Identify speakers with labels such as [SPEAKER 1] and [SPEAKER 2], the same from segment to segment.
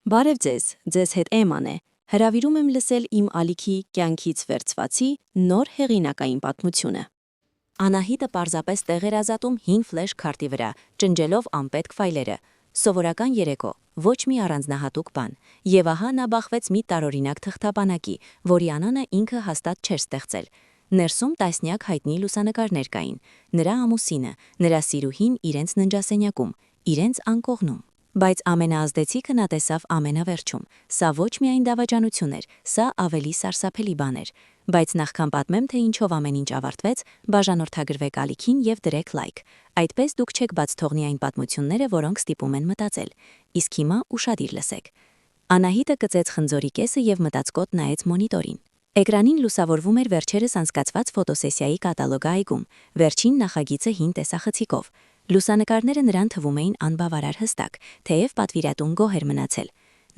[SPEAKER 1] Բարև ձեզ հետ Էման է, հրավիրում եմ լսել իմ ալիքի կյանքից վերցվածի նոր հեղինակային պատմությունը։ Անահիտը պարզապես տեղ էր ազատում հին ֆլեշ քարտի վրա, ճնջելով անպետք ֆայլերը, սովորական երեկո, ոչ մի առանձնահատուկ բան, եւ ահա նա բախվեց մի տարօրինակ թղթապանակի, որի անունը ինքը հաստատ չէր ստեղծել։ Ներսում տասնյակ հայտնի լուսանկարներ կային, նրա ամուսինը, նրա սիրուհին իրենց ննջասենյակում, իրենց անկողնում։ Բայց ամենաազդեցիկը նա տեսավ ամենավերջում, սա ոչ միայն դավաճանություն էր, սա ավելի սարսափելի բան էր, բայց նախքան պատմեմ, թե ինչով ամեն ինչ ավարտվեց, բաժանորդագրվեք ալիքին եւ դրեք լայք, այդպես դուք չեք բաց թողնի այն պատմությունները, որոնք ստիպում են մտածել, իսկ հիմա ուշադիր լսեք։ Անահիտը կծեց խնձորի կեսը եւ մտածկոտ նայեց մոնիտորին։ Էկրանին լուսավորվում էր վերջերս անցկացված ֆոտոսեսիայի կատալոգը այգում, վերջին նախագիծը հին տեսախցիկով։ Լուսանկարները նրան թվում էին անբավարար հստակ, թեև պատվիրատուն գոհ էր մնացել։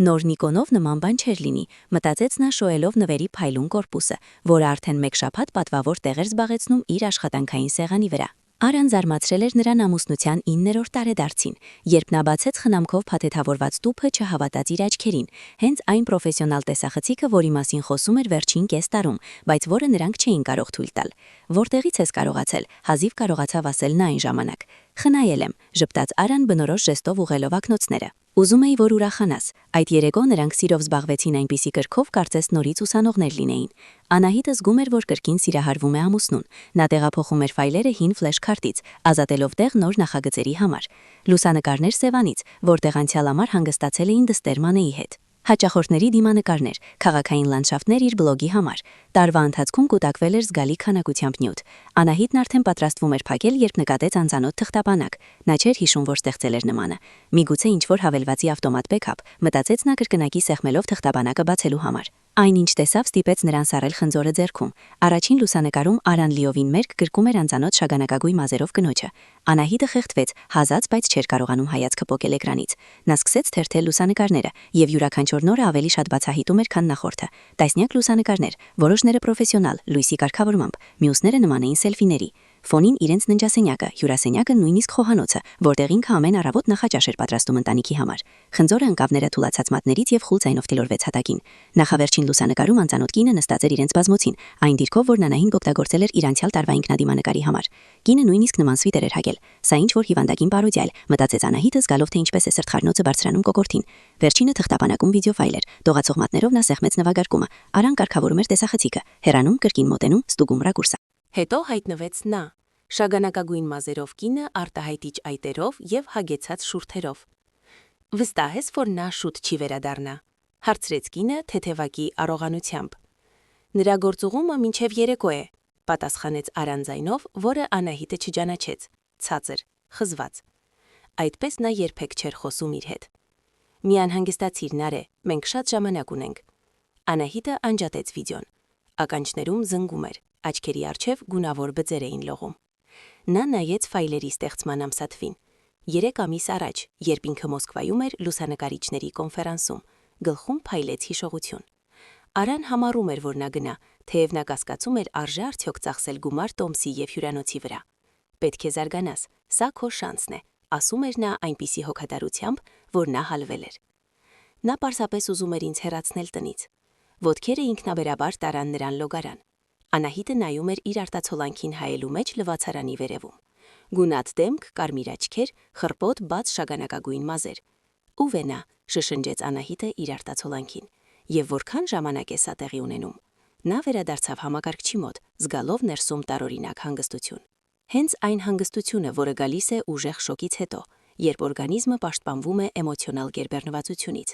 [SPEAKER 1] Նոր Նիկոնով նման բան չէր լինի, մտածեց նա շոյելով նվերի փայլուն կորպուսը, որը արդեն մեկ շաբաթ պատվավոր տեղ էր զբաղեցնում իր աշխատանքային սեղանի վրա։ Արան զարմացրել էր նրան ամուսնության 9-րդ տարեդարձին, երբ նա բացեց խնամքով փաթեթավորված տուփը, չհավատաց իր աչքերին, հենց այն պրոֆեսիոնալ տեսախցիկը, որի մասին խոսում էր վերջին կես տարում, բայց որը նրանք չէին կարող թույլ տալ։ Որտեղից ես կարողացել, հազիվ կարողացավ ասել նա այն ժամանակ։ Խնայել եմ, ժպտաց Արան բնորոշ ժեստով ուղղելով ակնոցները։ Ուզում էի, որ ուրախանաս։ Այդ երեկո նրանք սիրով զբաղվեցին այնպիսի կրքով, կարծես նորից ուսանողներ լինեին։ Անահիտը զգում էր, որ կրկին սիրահարվում է ամուսնուն։ Նա տեղափոխում էր ֆայլերը հին ֆլեշ քարտից, ազատելով տեղ նոր նախագծերի համար։ Լուսանկարներ Սևանից, որտեղ անցյալ ամառ հանգստացել էին դստեր Մանեի հետ։ Հաճախորդների դիմանկարներ, քաղաքային լանդշաֆտներ իր բլոգի համար։ Տարվա ընթացքում կուտակվել էր զգալի քանակությամբ նյութ։ Անահիտն արդեն պատրաստվում էր փակել, երբ նկատեց անծանոթ թղթապանակ։ Նա չէր հիշում, որ ստեղծել էր նմանը։ Միգուցե ինչ-որ հավելվածի ավտոմատ բեքափ, մտածեց նա կրկնակի սեղմելով թղթապանակը բացելու համար։ Այնինչ տեսավ ստիպեց նրան սառել խնձորը ձեռքում։ Առաջին լուսանկարում Արան լիովին մերկ գրկում էր անծանոթ շագանակագույն մազերով կնոջը։ Անահիտը խեղդվեց, հազած, բայց չէր կարողանում հայացքը պոկել էկրանից։ Նա սկսեց թերթել լուսանկարները, եւ յուրաքանչյուր նորը ավելի շատ բացահայտում էր, քան նախորդը։ Տասնյակ լուսանկարներ, որոշները պրոֆեսիոնալ, լույսի կարգավորմամբ, մյուսները նման էին սելֆիների։ Ֆոնին իրենց ննջասենյակը, հյուրասենյակը նույնիսկ խոհանոցը, որտեղ ինքը ամեն առավոտ նախաճաշ էր պատրաստում ընտանիքի համար։ Խնձորը ընկավ թուլացած մատներից եւ խուլ ձայնով տիլորվեց հատակին։ Նախավերջին լուսանկարում անծանոթ կինը նստած էր իրենց բազմոցին, այն դիրքով, որ Նանահին օգտագործել էր իր անցյալ տարվա ինքնադիմանկարի համար։ Կինը նույնիսկ նման սվիտեր էր հագել։ Սա ինչ որ հիվանդագին պարոդիա էր, մտածեց Անահիտը, զգալով թե ինչպես է սրտխառնոցը բարձրանում կոկորտին։ Վերջինը թղթապանակում վիդեո ֆայլ էր։ Դողացող մատներով նա սեղմեց նվագարկումը։ Արան կարգավորում էր տեսախցիկը, հեռանում, կրկին մոտենում, ստուգում ռակուրսը։ Հետո հայտնվեց նա, շագանակագույն մազերով կինը արտահայտիչ այտերով եւ հագեցած շուրթերով։ Վստահ ես, որ նա շուտ չի վերադառնա, հարցրեց կինը թեթևակի առողանությամբ։ Նրա գործուղումը մինչև երեկո է, պատասխանեց Արան ձայնով, որը Անահիտը չճանաչեց, ցածր, խզված։ Այդպես նա երբեք չէր խոսում իր հետ։ Մի անհանգստացիր Նարե, մենք շատ ժամանակ ունենք։ Անահիտը անջատեց վիդեոն։ Ականջներում զնգում էր, աչքերի առջև գունավոր բծեր էին լողում։ Նա նայեց ֆայլերի ստեղծման ամսաթվին։ 3 ամիս առաջ, երբ ինքը Մոսկվայում էր լուսանկարիչների կոնֆերանսում, գլխում փայլեց հիշողություն։ Արան համառում էր, որ նա գնա, թեև նա կասկածում էր արժե արդյոք ծախսել գումար տոմսի եւ հյուրանոցի վրա։ Պետք է զարգանաս, սա քո շանսն է, ասում էր նա այնպիսի հոգատարությամբ, որ նա հալվել էր։ Նա պարզապես ուզում էր ինձ հեռացնել տնից։ Ոտքերը ինքնաբերաբար տարան նրան լոգարան։ Անահիտը նայում էր իր արտացոլանքին հայելու մեջ լվացարանի վերևում։ Գունատ դեմք, կարմիր աչքեր, խռպոտ բաց շագանակագույն մազեր։ Ո՞վ է նա, շշնջեց Անահիտը իր արտացոլանքին։ Եվ որքան ժամանակ է սա տեղի ունենում։ Նա վերադարձավ համակարգչի մոտ, զգալով ներսում տարօրինակ հանգստություն։ Հենց այն հանգստությունը, որը գալիս է ուժեղ շոկից հետո, երբ օրգանիզմը պաշտպանվում է էմոցիոնալ գերբեռնվածությունից։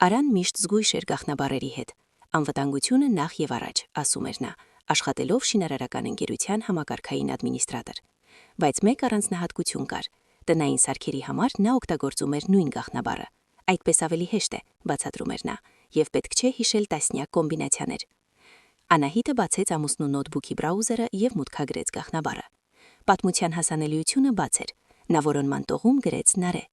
[SPEAKER 1] Արան միշտ զգույշ էր գաղտնաբառերի հետ։ Անվտանգությունը նախ եւ առաջ, ասում էր նա, աշխատելով շինարարական ընկերության համակարգային ադմինիստրատոր։ Բայց մեկ առանձնահատկություն կար. տնային սարքերի համար նա օգտագործում էր նույն գաղտնաբառը։ Այդպես ավելի հեշտ է, բացատրում էր նա, եւ պետք չէ հիշել տասնյակ կոմբինացիաներ։ Անահիտը բացեց ամուսնու նոթբուքի բրաուզերը եւ մուտքագրեց գաղտնաբառը։ Պատմության հասանելիությունը բաց էր։ Նա որոնման տողում գրեց Նարե։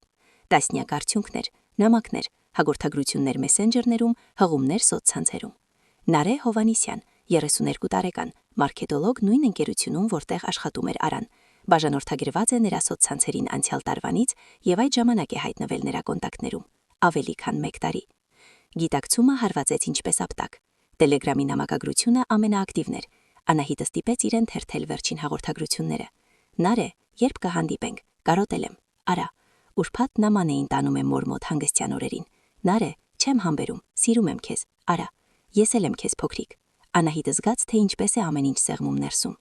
[SPEAKER 1] Տասնյակ արդյունքներ, նամակներ, հաղորդագրություններ մեսենջերներում, հղումներ սոցցանցերում։ Նարե Հովանիսյան, 32 տարեկան, մարքետոլոգ նույն ընկերությունում, որտեղ աշխատում էր Արան։ Բաժանորդագրված է նրա սոցցանցերին անցյալ տարվանից եւ այդ ժամանակ է հայտնվել նրա կոնտակտներում։ ավելի քան 1 տարի։ Գիտակցումը հարվածեց ինչպես ապտակ։ Տելեգրամի նամակագրությունը ամենաակտիվն էր։ Անահիտը ստիպեց իրեն թերթել վերջին հաղորդագրությունները։ Նարե, երբ կհանդիպենք, կարոտել եմ, արա։ Ուրբաթ նաման էին տանում եմ մոր մոտ հանգստյան օրերին։ Նարե, չեմ համբերում, սիրում եմ քեզ, արա։ Ես էլ եմ քեզ փոքրիկ։ Անահիտը զգաց, թե ինչպես է ամեն ինչ սեղմում ներսում։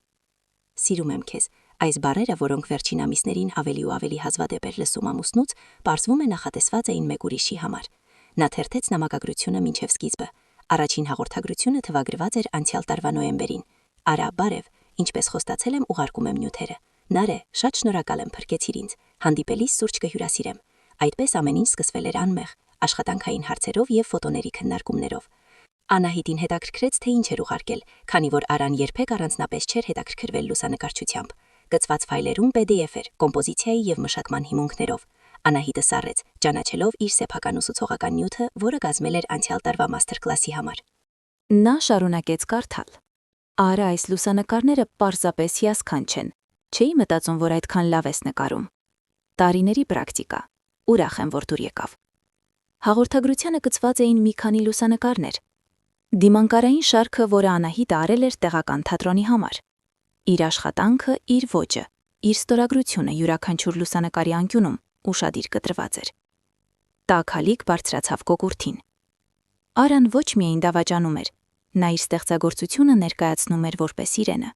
[SPEAKER 1] Սիրում եմ քեզ, այս բառերը, որոնք վերջին ամիսներին ավելի ու ավելի հազվադեպ էր լսում ամուսնուց, պարզվում է նախատեսված էին մեկ ուրիշի համար։ Նա թերթեց նամակագրությունը մինչև սկիզբը։ Առաջին հաղորդագրությունը թվագրված էր անցյալ տարվա նոյեմբերին։ Արա, բարև, ինչպես խոստացել եմ, ուղարկում եմ նյութերը։ Նարե, շատ շնորհակալ եմ, փրկեցիր ինձ։ Հանդիպելիս սուրճ կհյուրասիրեմ։ Այդպես ամեն ինչ սկսվել էր անմեղ, աշխատանքային հարցերով եւ ֆոտոների քննարկումներով։ Անահիտին հետաքրքրեց, թե ինչ էր ուղարկել, քանի որ Արան երբեք առանձնապես չէր հետաքրքրվել լուսանկարչությամբ։ Գծված ֆայլերում PDF էր, կոմպոզիցիայի եւ մշակման հիմունքներով։ Անահիտը սառեց, ճանաչելով իր սեփական ուսուցողական նյութը, որը կազմել էր անցյալ տարվա մաստեր-կլասի համար։ Նա շարունակեց կարդալ. Արա, այս լուսանկարները պարզապես հիասքանչ են։ Չէի մտածում, որ այդքան լավ ես նկարում։ Տարիների պրակտիկա։ Ուրախ եմ, որ դուր եկավ։ Հաղորդագրությանը գծված էին մի քանի լուսանկարներ։ Դիմանկարային շարքը, որը Անահիտը արել էր տեղական թատրոնի համար։ Իր աշխատանքը, իր ոճը, իր ստորագրությունը յուրաքանչյուր լուսանկարի անկյունում ուշադիր կտրված էր։ Տաքալիկ բարձրացավ կոկուրտին։ Արան ոչ միայն դավաճանում էր, նա իր ստեղծագործությունը ներկայացնում էր որպես իրենը։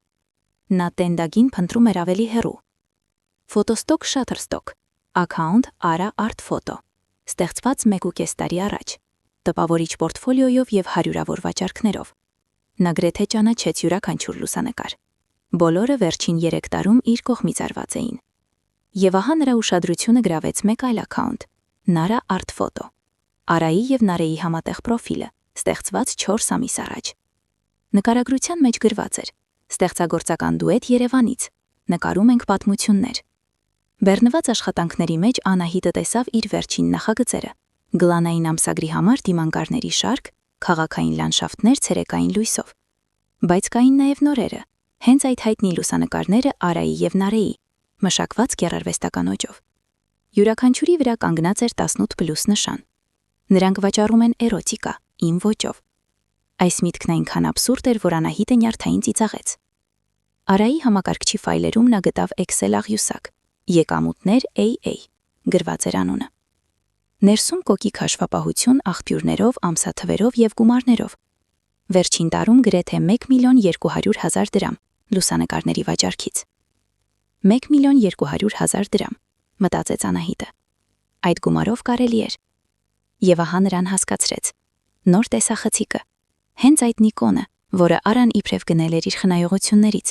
[SPEAKER 1] Նա տենդագին փնտրում էր ավելի հեռու։ Ֆոտոստոկ Shutterstock, account Ara Art Photo, ստեղծված 1.5 տարի առաջ, տպավորիչ պորտֆոլիոյով եւ հարյուրավոր վաճառքներով։ Նա գրեթե ճանաչեց յուրաքանչյուր լուսանկար։ Բոլորը վերջին 3 տարում իր կողմից արված էին։ Եվ ահա նրա ուշադրությունը գրավեց մեկ այլ account, Nara Art Photo, Արայի եւ Նարեի համատեղ պրոֆիլը, ստեղծված 4 ամիս առաջ։ Նկարագրության մեջ գրված էր. ստեղծագործական դուետ Երևանից, նկարում ենք պատմություններ։ Բեռնված աշխատանքների մեջ Անահիտը տեսավ իր վերջին նախագծերը, գլանային ամսագրի համար դիմանկարների շարք, քաղաքային լանդշաֆտներ ցերեկային լույսով։ Բայց կային նաև նորերը, հենց այդ հայտնի լուսանկարները Արայի եւ Նարեի, մշակված գեղարվեստական ոճով։ Յուրաքանչյուրի վրա կանգնած էր 18+ նշան։ Նրանք վաճառում են էրոտիկա, իմ ոճով։ Այս միտքն այնքան աբսուրդ էր, որ Անահիտը նյարդային ծիծաղեց։ Արայի համակարգչի ֆայլերում նա գտավ Excel աղյուսակ, եկամուտներ AA, գրված էր անունը։ Ներսում կոկիկ հաշվապահություն աղբյուրներով, ամսաթվերով եւ գումարներով։ Վերջին տարում գրեթե 1.200.000 դրամ լուսանկարների վաճառքից։ 1.200.000 դրամ, մտածեց Անահիտը։ Այդ գումարով կարելի էր։ Եվ ահա նրան հասկացրեց. նոր տեսախցիկը, հենց այդ Նիկոնը, որը Արան իբրև գնել էր իր խնայողություններից։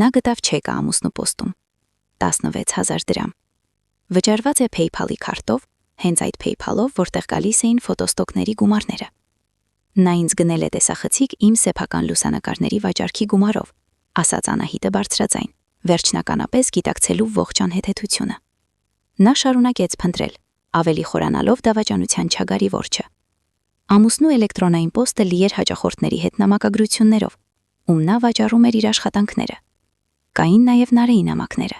[SPEAKER 1] Նա գտավ չեկը ամուսնու պոստում, 16.000 դրամ։ Վճարված է PayPal-ի քարտով, հենց այդ PayPal-ով, որտեղ գալիս էին ֆոտոստոկների գումարները։ Նա ինձ գնել է տեսախցիկ իմ սեփական լուսանկարների վաճառքի գումարով, ասաց Անահիտը բարձրաձայն, վերջնականապես գիտակցելու ողջ անհեթեթությունը։ Նա շարունակեց փնտրել, ավելի խորանալով դավաճանության չագարի որջը։ Ամուսնու էլեկտրոնային պոստը լի էր հաճախորդների հետ նամակագրություններով, ում նա վաճառում էր իր աշխատանքները։ Կային նաև Նարեի նամակները։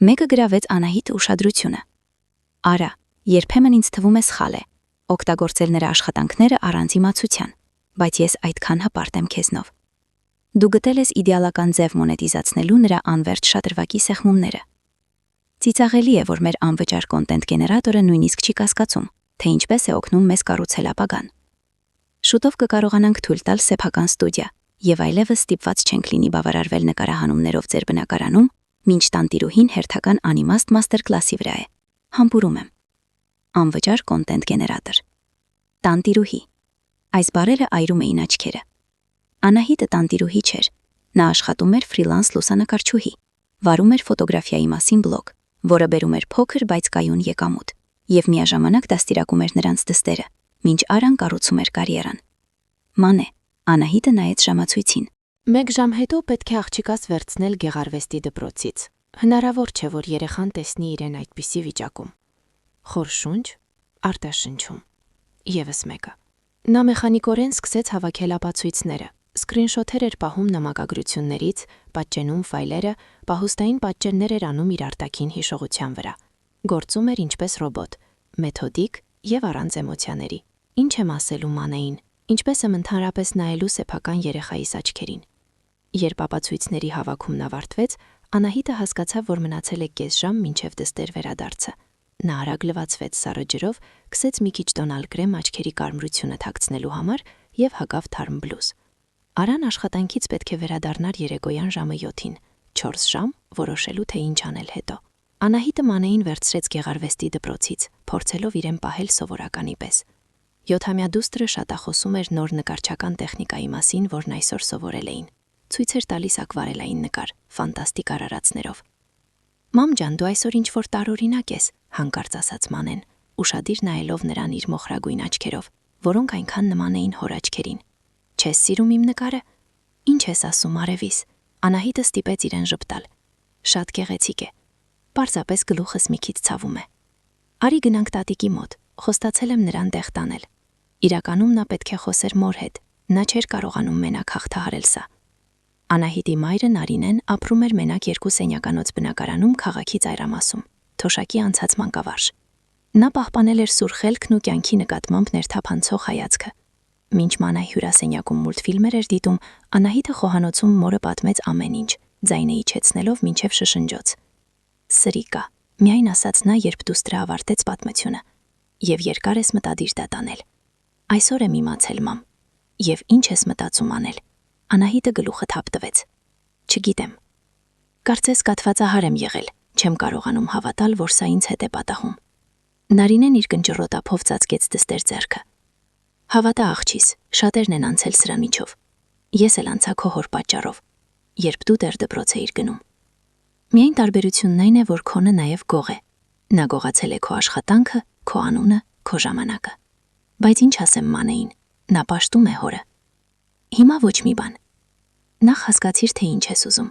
[SPEAKER 1] Մեկը գրավեց Անահիտի ուշադրությունը։ Արա, երբեմն ինձ թվում է սխալ է օգտագործել նրա աշխատանքները առանց իմացության, բայց ես այդքան հպարտ եմ քեզնով։ Դու գտել ես իդեալական ձև մոնետիզացնելու նրա անվերջ շատրվակի սեղմումները։ Ծիծաղելի է, որ մեր անվճար կոնտենտ գեներատորը նույնիսկ չի կասկածում, թե ինչպես է օգնում մեզ կառուցել ապագան։ Շուտով կկարողանանք թույլ տալ սեփական ստուդիա, եւ այլևս ստիպված չենք լինի բավարարվել նկարահանումներով ձեր բնակարանում, մինչ տանտիրուհին հերթական անիմաստ մաստեր-կլասի վրա է։ Համբուրում եմ։ Անվճար կոնտենտ գեներատոր։ Տանտիրուհի։ Այս բառերը այրում էին աչքերը։ Անահիտը տանտիրուհի չէր։ Նա աշխատում էր ֆրիլանս լուսանկարչուհի, վարում էր ֆոտոգրաֆիայի մասին բլոգ, որը բերում էր փոքր, բայց կայուն եկամուտ, եւ միաժամանակ դաստիարակում էր նրանց դստերը, մինչ Արան կառուցում էր կարիերան։ Մանե, Անահիտը նայեց ժամացույցին։
[SPEAKER 2] 1 ժամ հետո պետք է աղջիկաս վերցնել գեղարվեստի դպրոցից։ Հնարավոր չէ, որ երեխան տեսնի իրեն այդպիսի վիճակում։ Խոր շունչ, արտաշնչում։ Եվս մեկը։ Նա մեխանիկորեն սկսեց հավաքել ապացույցները, սկրինշոթեր էր պահում նամակագրություններից, պատճենում ֆայլերը, պահուստային պատճեններ էր անում իր արտաքին հիշողության վրա։ Գործում էր ինչպես ռոբոտ, մեթոդիկ եւ առանց էմոցիաների։ Ինչ եմ ասելու Մանեին, ինչպես եմ ընդհանրապես նայելու սեփական երեխայիս աչքերին։ Երբ ապացույցների հավաքումն ավարտվեց, Անահիտը հասկացավ, որ մնացել է կես ժամ մինչև դստեր վերադարձը։ Նա արագ լվացվեց սառը ջրով, քսեց մի քիչ տոնալ կրեմ աչքերի կարմրությունը թաքցնելու համար եւ հագավ թարմ բլուզ։ Արան աշխատանքից պետք է վերադառնար երեկոյան ժամը 7-ին, 4 ժամ որոշելու թե ինչ անել հետո։ Անահիտը Մանեին վերցրեց գեղարվեստի դպրոցից, փորձելով իրեն պահել սովորականի պես։ 7-ամյա դուստրը շատախոսում էր նոր նկարչական տեխնիկայի մասին, որն այսօր սովորել էին։ Ցույց էր տալիս ակվարելային նկար, ֆանտաստիկ արարածներով։ «Մամ ջան, դու այսօր ինչ-որ տարօրինակ ես», հանկարծ ասաց Մանեն, ուշադիր նայելով նրան իր մոխրագույն աչքերով, որոնք այնքան նման էին հոր աչքերին։ «Չես սիրում իմ նկարը»։ «Ինչ ես ասում, արևիս»։ Անահիտը ստիպեց իրեն ժպտալ։ «Շատ գեղեցիկ է։ Պարզապես գլուխս մի քիչ ցավում է»։ «Արի գնանք տատիկի մոտ, խոստացել եմ նրան տեղ տանել»։ Իրականում նա պետք է խոսեր մոր հետ, նա չէր կարողանում մենակ հաղթահարել սա։ Անահիտի մայրը Նարինեն ապրում էր մենակ 2 սենյականոց բնակարանում քաղաքի ծայրամասում, թոշակի անցած մանկավարժ։ Նա պահպանել էր սուր խելքն ու կյանքի նկատմամբ ներթափանցող հայացքը։ Մինչ Մանայի հյուրասենյակում մուլտֆիլմեր էր դիտում, Անահիտը խոհանոցում մորը պատմեց ամեն ինչ, ձայնը իջեցնելով մինչև շշնջոց։ «Սրիկա», միայն ասաց նա, երբ դուստրը ավարտեց պատմությունը։ «Եվ երկար ես մտադիր դա տանել»։ «Այսօր եմ իմացել, մամ»։ «Եվ ինչ ես մտածում անել»։ Անահիտը գլուխը թափ տվեց։ «Չգիտեմ։ Կարծես կաթվածահար եմ եղել, չեմ կարողանում հավատալ, որ սա ինձ հետ է պատահում»։ Նարինեն իր կնճռոտափով ծածկեց դստեր ձեռքը։ «Հավատա աղջիս, շատերն են անցել սրա միջով։ Ես էլ անցա քո հոր պատճառով, երբ դու դեռ դպրոց էիր գնում։ Միայն տարբերությունն այն է, որ քոնը նաև գող է։ Նա գողացել է քո աշխատանքը, քո անունը, քո ժամանակը։ Բայց ինչ ասեմ Մանեին, նա պաշտում է հորը։ Հիմա ոչ մի բան։ Նախ հասկացիր, թե ինչ ես ուզում։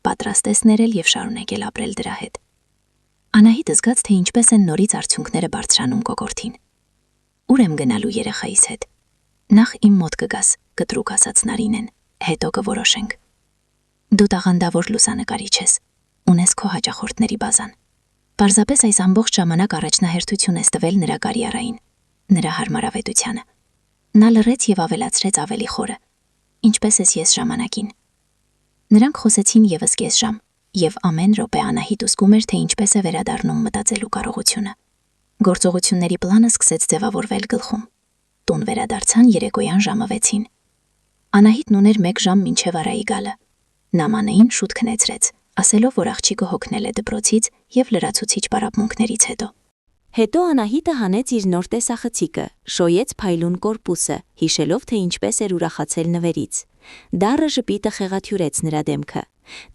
[SPEAKER 2] Պատրաստ ես ներել եւ շարունակել ապրել դրա հետ»։ Անահիտը զգաց, թե ինչպես են նորից արդյունքները բարձրանում կոկորդին։ «Ուր եմ գնալու երեխայիս հետ»։ «Նախ իմ մոտ կգաս», կտրուկ ասաց Նարինեն, «հետո կորոշենք»։ «Դու տաղանդավոր լուսանկարիչ ես, ունես քո հաճախորդների բազան։ Պարզապես այս ամբողջ ժամանակ առաջնահերթություն ես տվել նրա կարիերային, նրա հարմարավետությանը»։ Նա լռեց եւ ավելացրեց ավելի խորը։ «Ինչպես ես ես ժամանակին»։ Նրանք խոսեցին եւս կես ժամ, եւ ամեն րոպե Անահիտ զգում էր, թե ինչպես է վերադառնում մտածելու կարողությունը։ Գործողությունների պլանը սկսեց ձևավորվել գլխում։ Տուն վերադարձան երեկոյան ժամը 6-ին։ Անահիտն ուներ 1 ժամ մինչև Արայի գալը։ Նա Մանեին շուտ քնեցրեց, ասելով, որ աղջիկը հոգնել է դպրոցից եւ լրացուցիչ պարապմունքներից հետո։
[SPEAKER 1] Հետո Անահիտը հանեց իր նոր տեսախցիկը, շոյեց փայլուն կորպուսը, հիշելով, թե ինչպես էր ուրախացել նվերից։ Դառը ժպիտը խեղաթյուրեց նրա դեմքը։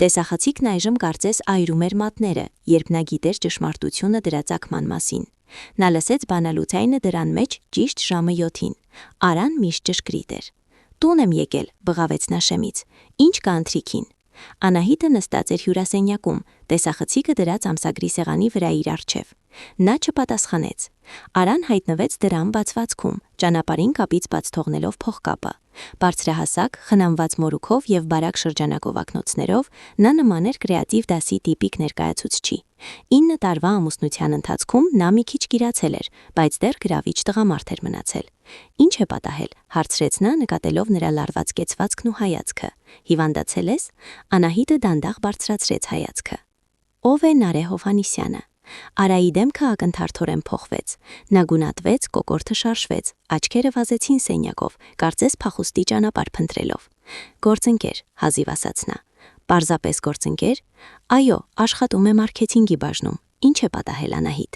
[SPEAKER 1] Տեսախցիկն այժմ կարծես այրում էր մատները, երբ նա գիտեր ճշմարտությունը դրա ծագման մասին։ Նա լսեց բանալուծայինը դրան մեջ ճիշտ ժամը 7-ին։ Արան միշտ ճշգրիտ էր։ «Տուն եմ եկել», բղավեց նա շեմից։ «Ինչ կա ընթրիքին»։ Անահիտը նստած էր հյուրասենյակում, տեսախցիկը դրած ամսագրի սեղանի վրա իր առջև։ Նա չպատասխանեց։ Արան հայտնվեց դրան բացվածքում, ճանապարհին կապից բաց թողնելով փողկապը։ Բարձրահասակ, խնամված մորուքով եւ բարակ շրջանակով ակնոցներով նա նման էր կրեատիվ դասի տիպիկ ներկայացուցչի։ 9 տարվա ամուսնության ընթացքում նա մի քիչ գիրացել էր, բայց դեռ գրավիչ տղամարդ էր մնացել։ «Ինչ է պատահել», հարցրեց նա, նկատելով նրա լարված կեցվածքն ու հայացքը։ «Հիվանդացել ես»։ Անահիտը դանդաղ բարձրացրեց հայացքը։ «Ով է Նարե Հովհաննիսյանը»։ Արայի դեմքը ակնթարթորեն փոխվեց։ Նա գունատվեց, կոկորդը շարժվեց, աչքերը վազեցին սենյակով, կարծես փախուստի ճանապարհ փնտրելով։ «Գործընկեր», հազիվ ասաց նա։ «Պարզապես գործընկեր»։ «Այո, աշխատում է մարքեթինգի բաժնում»։ «Ինչ է պատահել, Անահիտ»։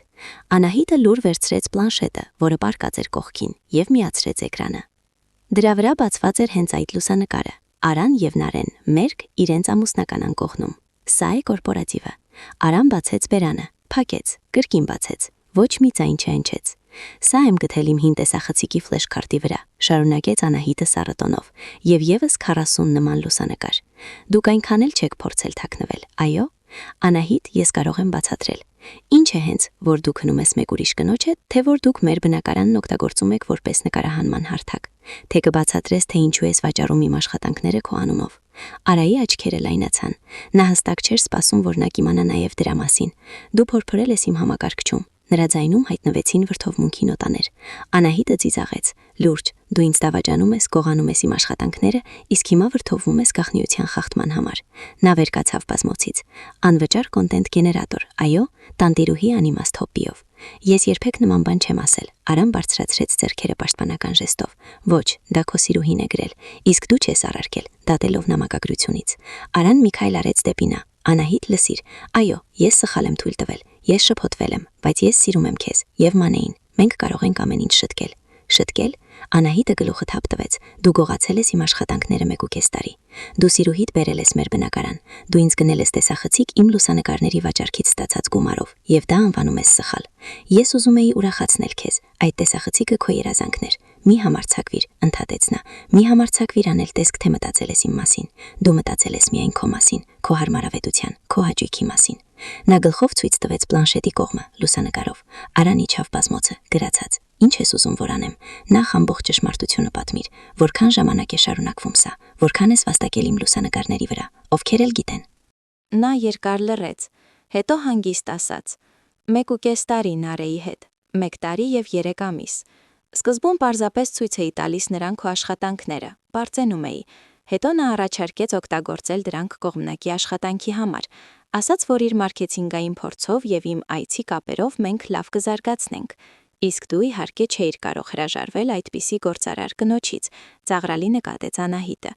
[SPEAKER 1] Անահիտը լուր վերցրեց պլանշետը, որը պառկած էր կողքին, եւ միացրեց էկրանը։ Դրա վրա բացված էր հենց այդ լուսանկարը։ Արան եւ Նարեն, մերկ իրենց ամուսնական անկողնում։ Սա է կորպորատիվը։ Արան բացեց բերանը, փակեց, կրկին բացեց, ոչ մի ձայն չհնչեց։ «Սա եմ գտել իմ հին տեսախցիկի ֆլեշքարտի վրա», շարունակեց Անահիտը սառը տոնով, եւ եւս 40 նման լուսանկար։ «Դուք այնքան էլ չեք փորձել թաքնվել, այո»։ «Անահիտ, ես կարող եմ բացատրել։ Ինչ է հենց, որ դուք հնում ես մեկ ուրիշ կնոջ հետ, թե որ դուք մեր բնակարանն օգտագործում եք որպես նկարահանման հարթակ։ Թե կբացատրես, թե ինչու ես վաճառում իմ աշխատանքները քո անունով»։ Արայի աչքերը լայնացան։ Նա հստակ չէր սպասում, որ նա կիմանա նաև դրա մասին։ «Դու փորփրել ես իմ համակարգչում»։ Նրա ձայնում հայտնվեցին վրդովմունքի նոտաներ։ Անահիտը ծիծաղեց. «Լուրջ, դու ինձ դավաճանում ես, գողանում ես իմ աշխատանքները, իսկ հիմա վրդովվում ես գաղտնիության խախտման համար»։ Նա վեր կացավ բազմոցից. «Անվճար կոնտենտ գեներատոր, այո, տանտիրուհի անիմաստ հոբբիով»։ Ես երբեք նման բան չեմ ասել։ Արան բարձրացրեց ձեռքերը պաշտպանական ժեստով։ Ոչ, դա քո սիրուհին է գրել, իսկ դու չես առարկել, դատելով նամակագրությունից։ Արան մի քայլ արեց դեպի նա. «Անահիտ, լսիր, այո, ես սխալ եմ թույլ տվել, ես շփոթվել եմ, բայց ես սիրում եմ քեզ եւ Մանեին, մենք կարող ենք ամեն ինչ շտկել»։ Շտկել։ Անահիտը գլուխը թափ տվեց. «Դու գողացել ես իմ աշխատանքները 1.5 տարի։ Դու սիրուհիդ բերել ես մեր բնակարան։ Դու ինձ գնել ես տեսախցիկ իմ լուսանկարների վաճառքից ստացած գումարով, եւ դա անվանում ես սխալ։ Ես ուզում էի ուրախացնել քեզ, այդ տեսախցիկը քո երազանքն էր։ Մի համարձակվիր», ընդհատեց նա։ «Մի համարձակվիր անել տեսք, թե մտածել ես իմ մասին։ Դու մտածել ես միայն քո մասին, քո հարմարավետության, քո հաճույքի մասին»։ Նա գլխով ցույց տվեց պլանշետի կողմը, լուսանկարով։ Արան իջավ բազմոցը, գրացած. «Ինչ ես ուզում որ անեմ։ Նախ ամբողջ ճշմարտությունը պատմիր, որքան ժամանակ է շարունակվում սա, որքան ես վաստակել իմ լուսանկարների վրա, ովքեր էլ գիտեն»։
[SPEAKER 2] Նա երկար լռեց, հետո հանգիստ ասաց. 1.5 տարի Նարեի հետ, 1 տարի եւ 3 ամիս։ Սկզբում պարզապես ցույց էի տալիս նրան քո աշխատանքները, բարձենում էի։ Հետո նա առաջարկեց օգտագործել դրանք կողմնակի աշխատանքի համար, ասաց, որ իր մարքեթինգային փորձով եւ իմ այցի կապերով մենք լավ կզարգացնենք։ Իսկ դու իհարկե չէիր կարող հրաժարվել այդպիսի գործարար կնոջից, ծաղրալի նկատեց Անահիտը։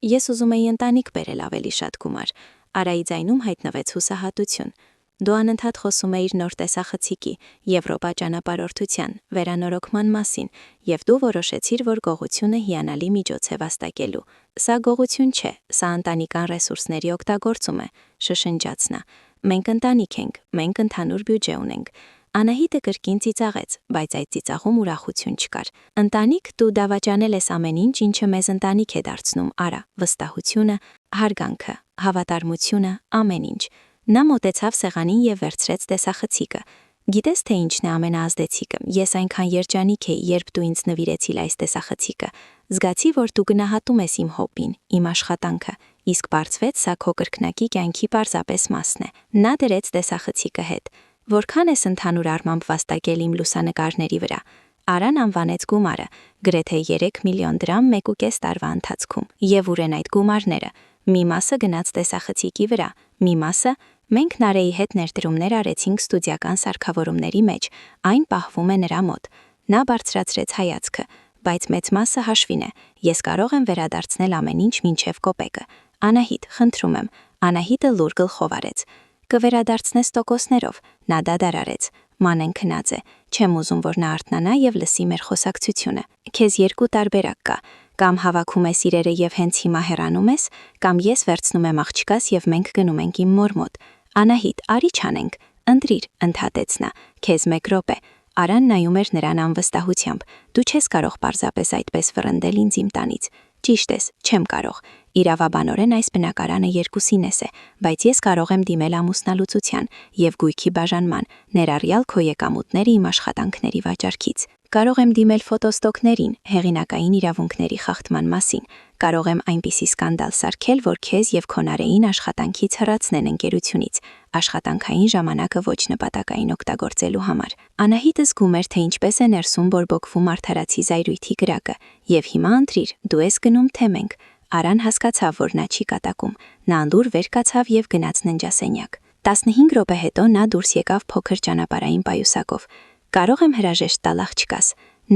[SPEAKER 2] Ես ուզում էի ընտանիք բերել ավելի շատ գումար։ Արայի ձայնում հայտնվեց հուսահատություն։ Դու անընդհատ խոսում էիր նոր տեսախցիկի, Եվրոպա ճանապարհորդության, վերանորոգման մասին, եւ դու որոշեցիր, որ գողությունը հիանալի միջոց է վաստակելու։ Սա գողություն չէ, սա ընտանեկան ռեսուրսների օգտագործում է, շշնջաց նա։ Մենք ընտանիք ենք, մենք ընդհանուր բյուջե ունենք։ Անահիտը կրկին ծիծաղեց, բայց այդ ծիծաղում ուրախություն չկար։ Ընտանիք, դու դավաճանել ես ամեն ինչ, ինչը մեզ ընտանիք է դարձնում, Արա, վստահությունը, հարգանքը, հավատարմությունը, ամեն ինչ։ Նա մոտեցավ սեղանին եւ վերցրեց տեսախցիկը։ Գիտես թե ինչն է ամենաազդեցիկը։ Ես այնքան երջանիկ էի, երբ դու ինձ նվիրեցիր այս տեսախցիկը։ Զգացի, որ դու գնահատում ես իմ հոբբին, իմ աշխատանքը, իսկ բարձվեց սա քո կրկնակի կյանքի պարզապես մասն է։ Նա դրեց տեսախցիկը հետ։ Որքան ես ընդհանուր առմամբ վաստակել իմ լուսանկարների վրա։ Արան անվանեց գումարը, գրեթե 3 միլիոն դրամ 1.5 տարվա ընթացքում։ Եվ ուր են այդ գումարները։ Մի մասը գնաց տեսախցիկի վրա, մի մասը մենք Նարեի հետ ներդրումներ արեցինք ստուդիական սարքավորումների մեջ, այն պահվում է նրա մոտ։ Նա բարձրացրեց հայացքը, բայց մեծ մասը հաշվին է։ Ես կարող եմ վերադարձնել ամեն ինչ մինչև կոպեկը։ Անահիտ, խնդրում եմ։ Անահիտը լուր գլխով արեց։ Կվերադարձնես տոկոսներով։ Նա դադար արեց։ Մանեն քնած է։ Չեմ ուզում, որ նա արթնանա եւ լսի մեր խոսակցությունը։ Քեզ երկու տարբերակ կա. կամ հավաքում ես իրերը եւ հենց հիմա հեռանում ես, կամ ես վերցնում եմ աղջկաս եւ մենք գնում ենք իմ մոր մոտ։ Անահիտ, արի չանենք։ Ընտրիր, ընդհատեց նա։ Քեզ 1 րոպե։ Արան նայում էր նրան անվստահությամբ։ Դու չես կարող պարզապես այդպես վռնդել ինձ իմ տանից։ Ճիշտ ես, չեմ կարող։ Իրավաբանորեն այս բնակարանը երկուսինես է, բայց ես կարող եմ դիմել ամուսնալուծության եւ գույքի բաժանման, ներառյալ քո եկամուտները իմ աշխատանքների վաճառքից։ Կարող եմ դիմել ֆոտոստոկներին, հեղինակային իրավունքների խախտման մասին։ Կարող եմ այնպիսի սկանդալ սարքել, որ քեզ եւ քո Նարեին աշխատանքից հեռացնեն ընկերությունից, աշխատանքային ժամանակը ոչ նպատակային օգտագործելու համար։ Անահիտը զգում էր, թե ինչպես է ներսում բորբոքվում արդարացի զայրույթի կրակը, եւ հիմա ընտրիր, դու ես գնում թե մենք։ Արան հասկացավ, որ նա չի կատակում։ Նա անդուր վեր կացավ եւ գնաց ննջասենյակ։ 15 րոպե հետո նա դուրս եկավ փոքր ճանապարհային պայուսակով։ Կարող եմ հրաժեշտ տալ աղջկաս։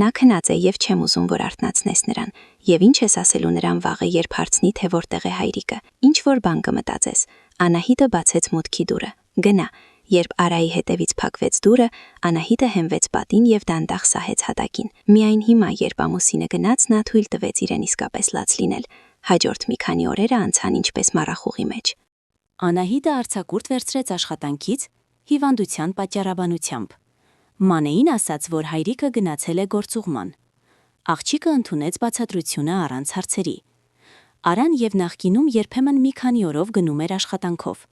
[SPEAKER 2] Նա քնած է եւ չեմ ուզում, որ արթնացնես նրան։ Եվ ինչ ես ասելու նրան վաղը, երբ հարցնի, թե որտեղ է հայրիկը։ Ինչ որ բան կմտածես։ Անահիտը բացեց մուտքի դուռը։ Գնա։ Երբ Արայի հետևից փակվեց դուռը, Անահիտը հենվեց պատին եւ դանդաղ սահեց հատակին։ Միայն հիմա, երբ ամուսինը գնաց, նա թույլ տվեց իրեն իսկապես լաց լինել։ Հաջորդ մի քանի օրերը անցան ինչպես մառախուղի մեջ։
[SPEAKER 1] Անահիտը արձակուրդ վերցրեց աշխատանքից հիվանդության պատճառաբանությամբ։ Մանեին ասաց, որ հայրիկը գնացել է գործուղման։ Աղջիկը ընդունեց բացատրությունը առանց հարցերի։ Արան եւ նախկինում երբեմն մի քանի օրով գնում էր աշխատանքով։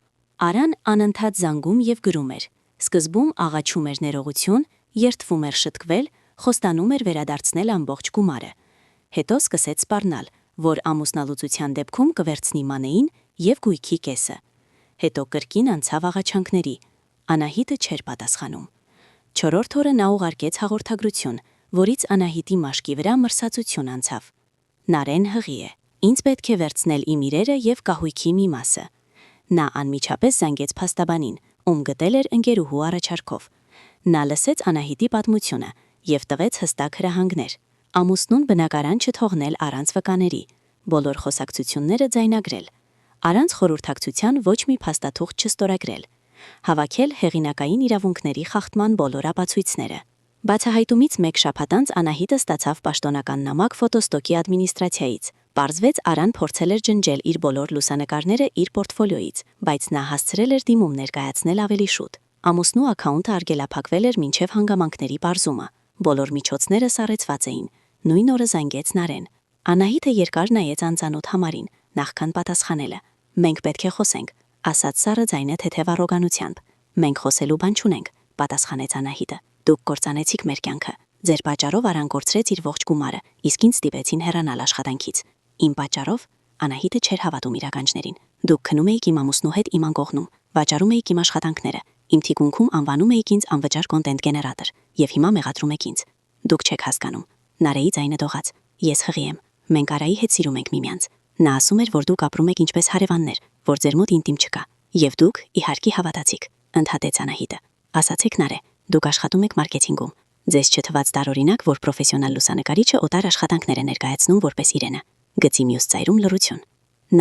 [SPEAKER 1] Արան անընդհատ զանգում եւ գրում էր։ Սկզբում աղաչում էր ներողություն, երդվում էր շտկվել, խոստանում էր վերադարձնել ամբողջ գումարը։ Հետո սկսեց սպառնալ, որ ամուսնալուծության դեպքում կվերցնի Մանեին եւ գույքի կեսը։ Հետո կրկին անցավ աղաչանքների։ Անահիտը չէր պատասխանում։ 4-րդ օրը նա ուղարկեց հաղորդագրություն, որից Անահիտի մաշկի վրա մրսածություն անցավ։ Նարեն հղի է։ Ինձ պետք է վերցնել իմ իրերը եւ կահույքի մի մասը։ Նա անմիջապես զանգեց փաստաբանին, ում գտել էր ընկերուհու առաջարկով։ Նա լսեց Անահիտի պատմությունը եւ տվեց հստակ հրահանգներ։ Ամուսնուն բնակարան չթողնել առանց վկաների, բոլոր խոսակցությունները ձայնագրել, առանց խորհրդակցության ոչ մի փաստաթուղթ չստորագրել, հավաքել հեղինակային իրավունքների խախտման բոլոր ապացույցները։ Բացահայտումից մեկ շաբաթ անց Անահիտը ստացավ պաշտոնական նամակ ֆոտոստոկի ադմինիստրացիայից։ Պարզվեց Արան փորձել էր ջնջել իր բոլոր լուսանկարները իր պորտֆոլիոյից, բայց նա հասցրել էր դիմում ներկայացնել ավելի շուտ։ Ամուսնու ակաունտը արգելափակվել էր մինչև հանգամանքների պարզումը։ Բոլոր միջոցները սառեցված էին։ Նույն օրը զանգեց Նարեն։ Անահիտը երկար նայեց անծանոթ համարին, նախքան պատասխանելը։ «Մենք պետք է խոսենք», ասաց սառը ձայնը թեթև առոգանությամբ։ «Մենք խոսելու բան չունենք», պատասխանեց Անահիտը։ «Դուք կործանեցիք մեր կյանքը։ Ձեր պատճառով Արան կորցրեց իր ողջ գումարը, իսկ ինձ ստիպեցին հեռանալ աշխատանքից»։ «Իմ պատճառով»։ Անահիտը չէր հավատում իր ականջներին։ «Դուք քնում էիք իմ ամուսնու հետ իմ անկողնում, վաճառում էիք իմ աշխատանքները, իմ թիկունքում անվանում էիք ինձ անվճար կոնտենտ գեներատոր, եւ հիմա մեղադրում եք ինձ։ Դուք չեք հասկանում»։ Նարեի ձայնը դողաց։ «Ես հղի եմ։ Մենք Արայի հետ սիրում ենք միմյանց։ Նա ասում էր, որ դուք ապրում եք ինչպես հարևաններ, որ ձեր մոտ ինտիմ չկա։ Եվ դուք իհարկե հավատացիք», ընդհատեց Անահիտը։ «Ասացեք Նարե, դուք աշխատում եք մարքեթինգում։ Ձեզ չթված տարօրինակ, որ պրոֆեսիոնալ լուսանկարիչը օտար աշխատանքներ է ներկայացնում որպես իրենը»։ Գծի մյուս ծայրում լռություն։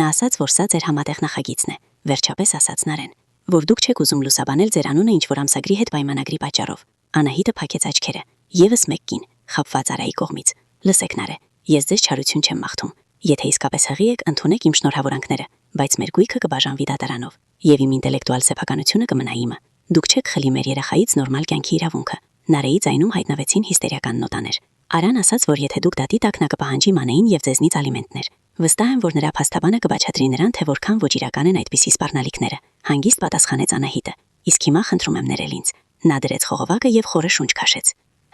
[SPEAKER 1] Նա ասաց, որ սա ձեր համատեղ նախագիծն է, վերջապես ասաց Նարեն, որ դուք չեք ուզում լուսաբանել ձեր անունը ինչ-որ ամսագրի հետ պայմանագրի պատճառով։ Անահիտը փակեց աչքերը։ Եվս մեկ կին, խաբված Արայի կողմից։ «Լսեք Նարե, ես ձեզ չարություն չեմ մաղթում։ Եթե իսկապես հղի եք, ընդունեք իմ շնորհավորանքները, բայց մեր գույքը կբաժանվի դատարանով, եւ իմ ինտելեկտուալ սեփականությունը կմնա իմը։ Դուք չեք խլի մեր երեխայից նորմալ կյանքի իրավունքը»։ Նարեի ձայնում հայտնվեցին հիստերիական նոտաներ։ Արան ասաց, որ եթե դուք դատի տակ նա կպահանջի մանեին եւ ձեզնից ալիմենտներ։ Վստահ եմ, որ նրա փաստաբանը կբացատրի նրան, թե որքան ոչ իրական են այդպիսի սպառնալիքները։ Հանգիստ պատասխանեց Անահիտը։ «Իսկ հիմա խնդրում եմ ներել ինձ»։ Նա դրեց խողովակը եւ խորը շունչ քաշեց։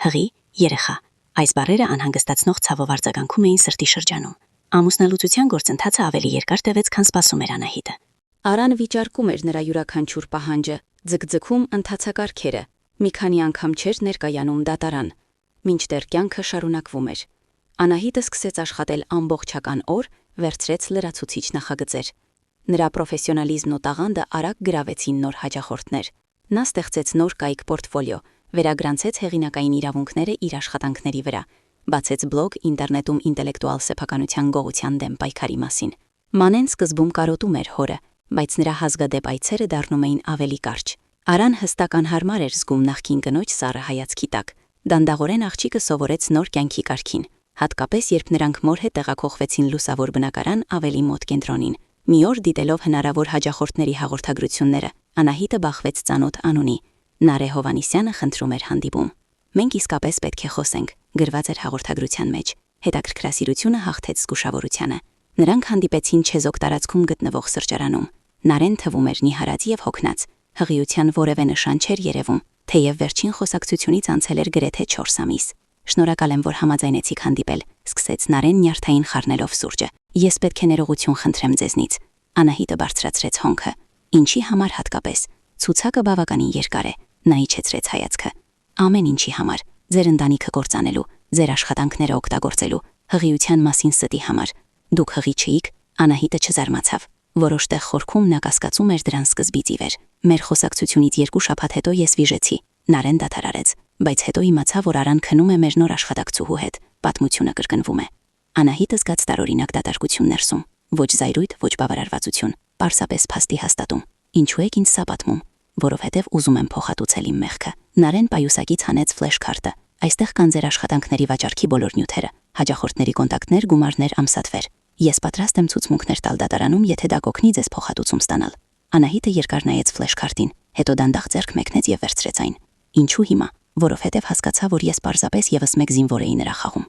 [SPEAKER 1] «Հղի, երեխա»։ Այս բառերը անհանգստացնող ցավով արձագանքում էին սրտի շրջանում։ Ամուսնալուծության գործընթացը ավելի երկար տևեց, քան սպասում էր Անահիտը։ Արան վիճարկում էր նրա յուրաքանչյուր պահանջը, ձգձգում ընթացակարգերը։ Մի քանի անգամ չէր ներկայանում դատարան, մինչդեռ կյանքը շարունակվում էր։ Անահիտը սկսեց աշխատել ամբողջական օր, վերցրեց լրացուցիչ նախագծեր։ Նրա պրոֆեսիոնալիզմն ու տաղանդը արագ գրավեցին նոր հաճախորդներ։ Նա ստեղծեց նոր կայք պորտֆոլիո, վերագրանցեց հեղինակային իրավունքները իր աշխատանքների վրա, բացեց բլոգ ինտերնետում ինտելեկտուալ սեփականության գողության դեմ պայքարի մասին։ Մանեն սկզբում կարոտում էր հորը, բայց նրա հազգադեպ այցերը դառնում էին ավելի կարճ։ Արան հստակ անհարմար էր զգում նախկին կնոջ սառը հայացքի տակ։ Դանդաղորեն աղջիկը սովորեց նոր կյանքի կարգին, հատկապես երբ նրանք մոր հետ տեղափոխվեցին լուսավոր բնակարան ավելի մոտ կենտրոնին։ Մի օր դիտելով հնարավոր հաճախորդների հաղորդագրությունները, Անահիտը բախվեց ծանոթ անունի։ Նարե Հովանիսյանը խնդրում էր հանդիպում։ «Մենք իսկապես պետք է խոսենք», գրված էր հաղորդագրության մեջ։ Հետաքրքրասիրությունը հաղթեց զգուշավորությանը։ Նրանք հանդիպեցին Չեզոք տարածքում գտնվող սրճարանում։ Նարեն թվում էր նիհարած եւ հոգնած։ Հղիության որևէ նշան չէր երևում, թեև վերջին խոսակցությունից անցել էր գրեթե 4 ամիս։ «Շնորհակալ եմ, որ համաձայնեցիք հանդիպել», սկսեց Նարեն նյարդային խառնելով սուրճը։ «Ես պետք է ներողություն խնդրեմ ձեզնից»։ Անահիտը բարձրացրեց հոնքը։ «Ինչի համար հատկապես»։ Ցուցակը բավականին երկար է։ Նա իջեցրեց հայացքը։ «Ամեն ինչի համար։ Ձեր ընտանիքը կործանելու, ձեր աշխատանքները օգտագործելու, հղիության մասին ստի համար։ Դուք հղի չէիք»։ Անահիտը չզարմացավ։ Որոշ տեղ խորքում նա կասկածում էր դրան սկզբից ի վեր։ «Մեր խոսակցությունից 2 շաբաթ հետո ես վիժեցի»։ Նարեն դադարարեց, բայց հետո իմացա, որ Արան քնում է մեր նոր աշխատակցուհու հետ։ Պատմությունը կրկնվում է։ Անահիտը զգաց տարօրինակ դատարկություն ներսում։ Ոչ զայրույթ, ոչ բավարարվածություն, պարզապես փաստի հաստատում։ «Ինչու եք ինձ սա պատմում»։ «Որովհետև ուզում եմ փոխհատուցել իմ մեղքը»։ Նարեն պայուսակից հանեց ֆլեշ քարտը։ «Այստեղ կան ձեր աշխատանքների վաճառքի բոլոր նյութերը, հաճախորդների կոնտակտներ, գումարներ, ամսաթվեր։ Ես պատրաստ եմ ցուցմունքներ տալ դատարանում, եթե դա կօգնի ձեզ փոխհատուցում ստանալ»։ Անահիտը երկար նայեց ֆլեշ քարտին, հետո դանդաղ ձեռք մեկնեց եւ վերցրեց այն։ «Ինչու հիմա»։ «Որովհետև հասկացա, որ ես պարզապես եւս մեկ զինվոր էի նրա խաղում։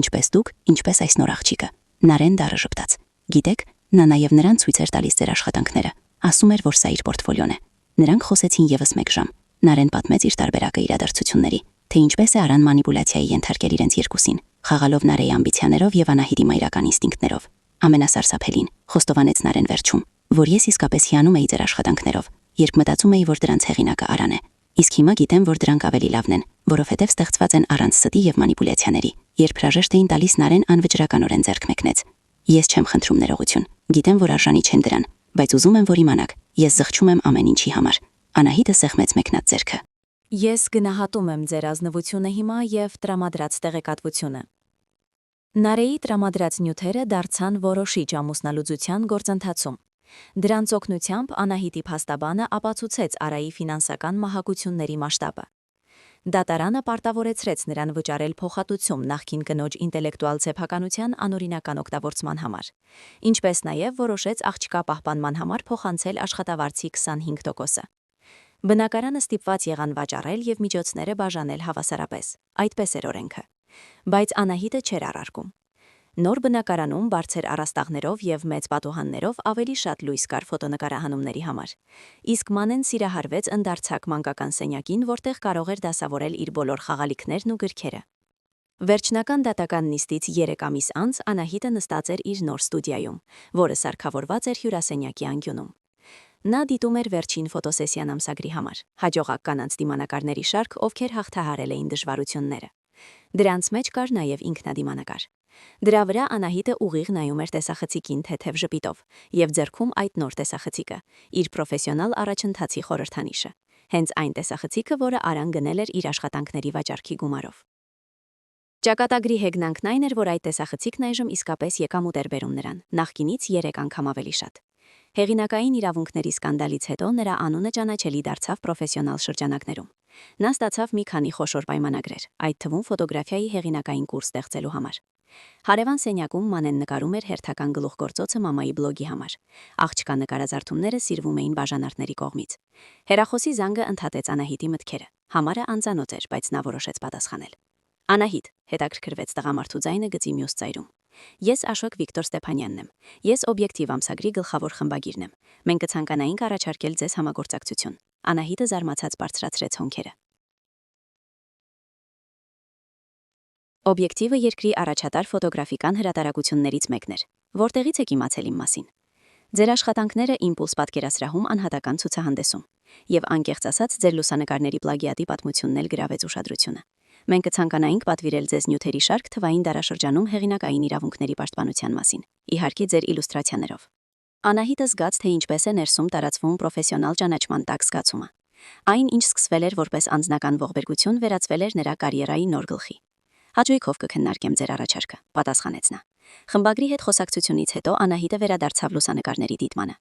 [SPEAKER 1] Ինչպես դուք, ինչպես այս նոր աղջիկը»։ Նարեն դառը ժպտաց։ «Գիտեք, նա նաեւ նրան ցույց էր տալիս ձեր աշխատանքները։ Ասում էր, որ սա իր պորտֆոլիոն է»։ Նրանք խոսեցին եւս մեկ ժամ։ Նարեն պատմեց իր տարբերակը իրադարձությունների, թե ինչպես է Արան մանիպուլյացիայի ենթարկել իրենց երկուսին, խաղալով Նարեի ամբիցիաներով եւ Անահիտի մայրական ինստինկտներով։ Ամենասարսափելին, խոստովանեց Նարեն վերջում, որ ես իսկապես հիանում էի ձեր աշխատանքներով, երբ մտածում էի, որ դրանց հեղինակը Արան է։ Իսկ հիմա գիտեմ, որ դրանք ավելի լավն են, որովհետև ստեղծված են առանց ստի եւ մանիպուլյացիաների։ Երբ հրաժեշտ էին տալիս, Նարեն անվճռականորեն ձեռք մեկնեց։ Ես չեմ խնդրում ներողություն։ Գիտեմ, որ արժանի չեմ դրան, բայց ուզում եմ, որ իմանաք, ես զղջում եմ ամեն ինչի համար։ Անահիտը սեղմեց մեկնած ձեռքը։ Ես գնահատում եմ ձեր ազնվությունը հիմա եւ տրամադրած տեղեկատվությունը։ Նարեի տրամադրած նյութերը դարձան որոշիչ ամուսնալուծության գործընթացում։ Դրանց օգնությամբ Անահիտի փաստաբանը ապացուցեց Արայի ֆինանսական մահացությունների մասշտաբը։ Դատարանը պարտավորեցրեց նրան վճարել փոխհատուցում նախկին կնոջ ինտելեկտուալ սեփականության անօրինական օգտագործման համար, ինչպես նաև որոշեց աղջկա պահպանման համար փոխանցել աշխատավարձի 25%-ը։ Բնակարանը ստիպված եղան վաճառել եւ միջոցները բաժանել հավասարապես, այդպես էր օրենքը։ Բայց Անահիտը չէր առարկում։ Նոր բնակարանում բարձր առաստաղներով եւ մեծ պատուհաններով ավելի շատ լույս կար ֆոտոնկարահանումների համար, իսկ Մանեն սիրահարվեց ընդարձակ մանկական սենյակին, որտեղ կարող էր դասավորել իր բոլոր խաղալիքներն ու գրքերը։ Վերջնական դատական նիստից 3 ամիս անց Անահիտը նստած էր իր նոր ստուդիայում, որը սարքավորված էր հյուրասենյակի անկյունում։ Նա դիտում էր վերջին ֆոտոսեսիան ամսագրի համար, հաջողակ կանանց դիմանկարների շարք, ովքեր հաղթահարել էին դժվարությունները։ Դրանց մեջ կար նաև ինքնադիմանկար։ Դրա վրա Անահիտը ուղիղ նայում էր տեսախցիկին թեթև ժպիտով եւ ձեռքում այդ նոր տեսախցիկը, իր պրոֆեսիոնալ առաջընթացի խորհրդանիշը, հենց այն տեսախցիկը, որը Արան գնել էր իր աշխատանքների վաճառքի գումարով։ Ճակատագրի հեգնանքն այն էր, որ այդ տեսախցիկն այժմ իսկապես եկամուտ էր բերում նրան, նախկինից 3 անգամ ավելի շատ։ Հեղինակային իրավունքների սկանդալից հետո նրա անունը ճանաչելի դարձավ պրոֆեսիոնալ շրջանակներում։ Նա ստացավ մի քանի խոշոր պայմանագրեր, այդ թվում ֆոտոգրաֆիայի հեղինակային կուրս ստեղծելու համար։ Հարևան սենյակում Մանեն նկարում էր հերթական գլուխգործոցը մամայի բլոգի համար։ Աղջկա նկարազարդումները սիրվում էին բաժանորդների կողմից։ Հեռախոսի զանգը ընդհատեց Անահիտի մտքերը։ Համարը անծանոթ էր, բայց նա որոշեց պատասխանել։ Անահիտ, հետաքրքրվեց տղամարդու ձայնը գծի մյուս ծայրում։ Ես Աշոկ Վիկտոր Ստեփանյանն եմ։ Ես օբյեկտիվ ամսագրի գլխավոր խմբագիրն եմ։ Մենք կցանկանայինք առաջարկել ձեզ համագործակցություն։ Անահիտը զարմացած բարձրացրեց հոնքերը։ Օբյեկտիվը երկրի առաջատար ֆոտոգրաֆիկան հրատարակություններից մեկն էր։ Որտեղից եք իմացել իմ մասին։ Ձեր աշխատանքները Impulse պատկերասրահում անհատական ցուցահանդեսում եւ անկեղծ ասած ձեր լուսանկարների պլագիատի պատմությունն էլ գրավեց ուշադրությունը։ Մենք կցանկանայինք պատվիրել ձեզ նյութերի շարք թվային դարաշրջանում հեղինակային իրավունքների պաշտպանության մասին, իհարկե ձեր իլյուստրացիաներով։ Անահիտը զգաց, թե ինչպես է ներսում տարածվում պրոֆեսիոնալ ճանաչման տակ զգացումը։ Այն, ինչ սկսվել էր որպես անձնական ողբերգություն, վերածվել էր նրա կարիերայի նոր գլխի։ Հաճույքով կքննարկեմ ձեր առաջարկը, պատասխանեց նա։ Խմբագրի հետ խոսակցությունից հետո Անահիտը վերադարձավ լուսանկարների դիտմանը։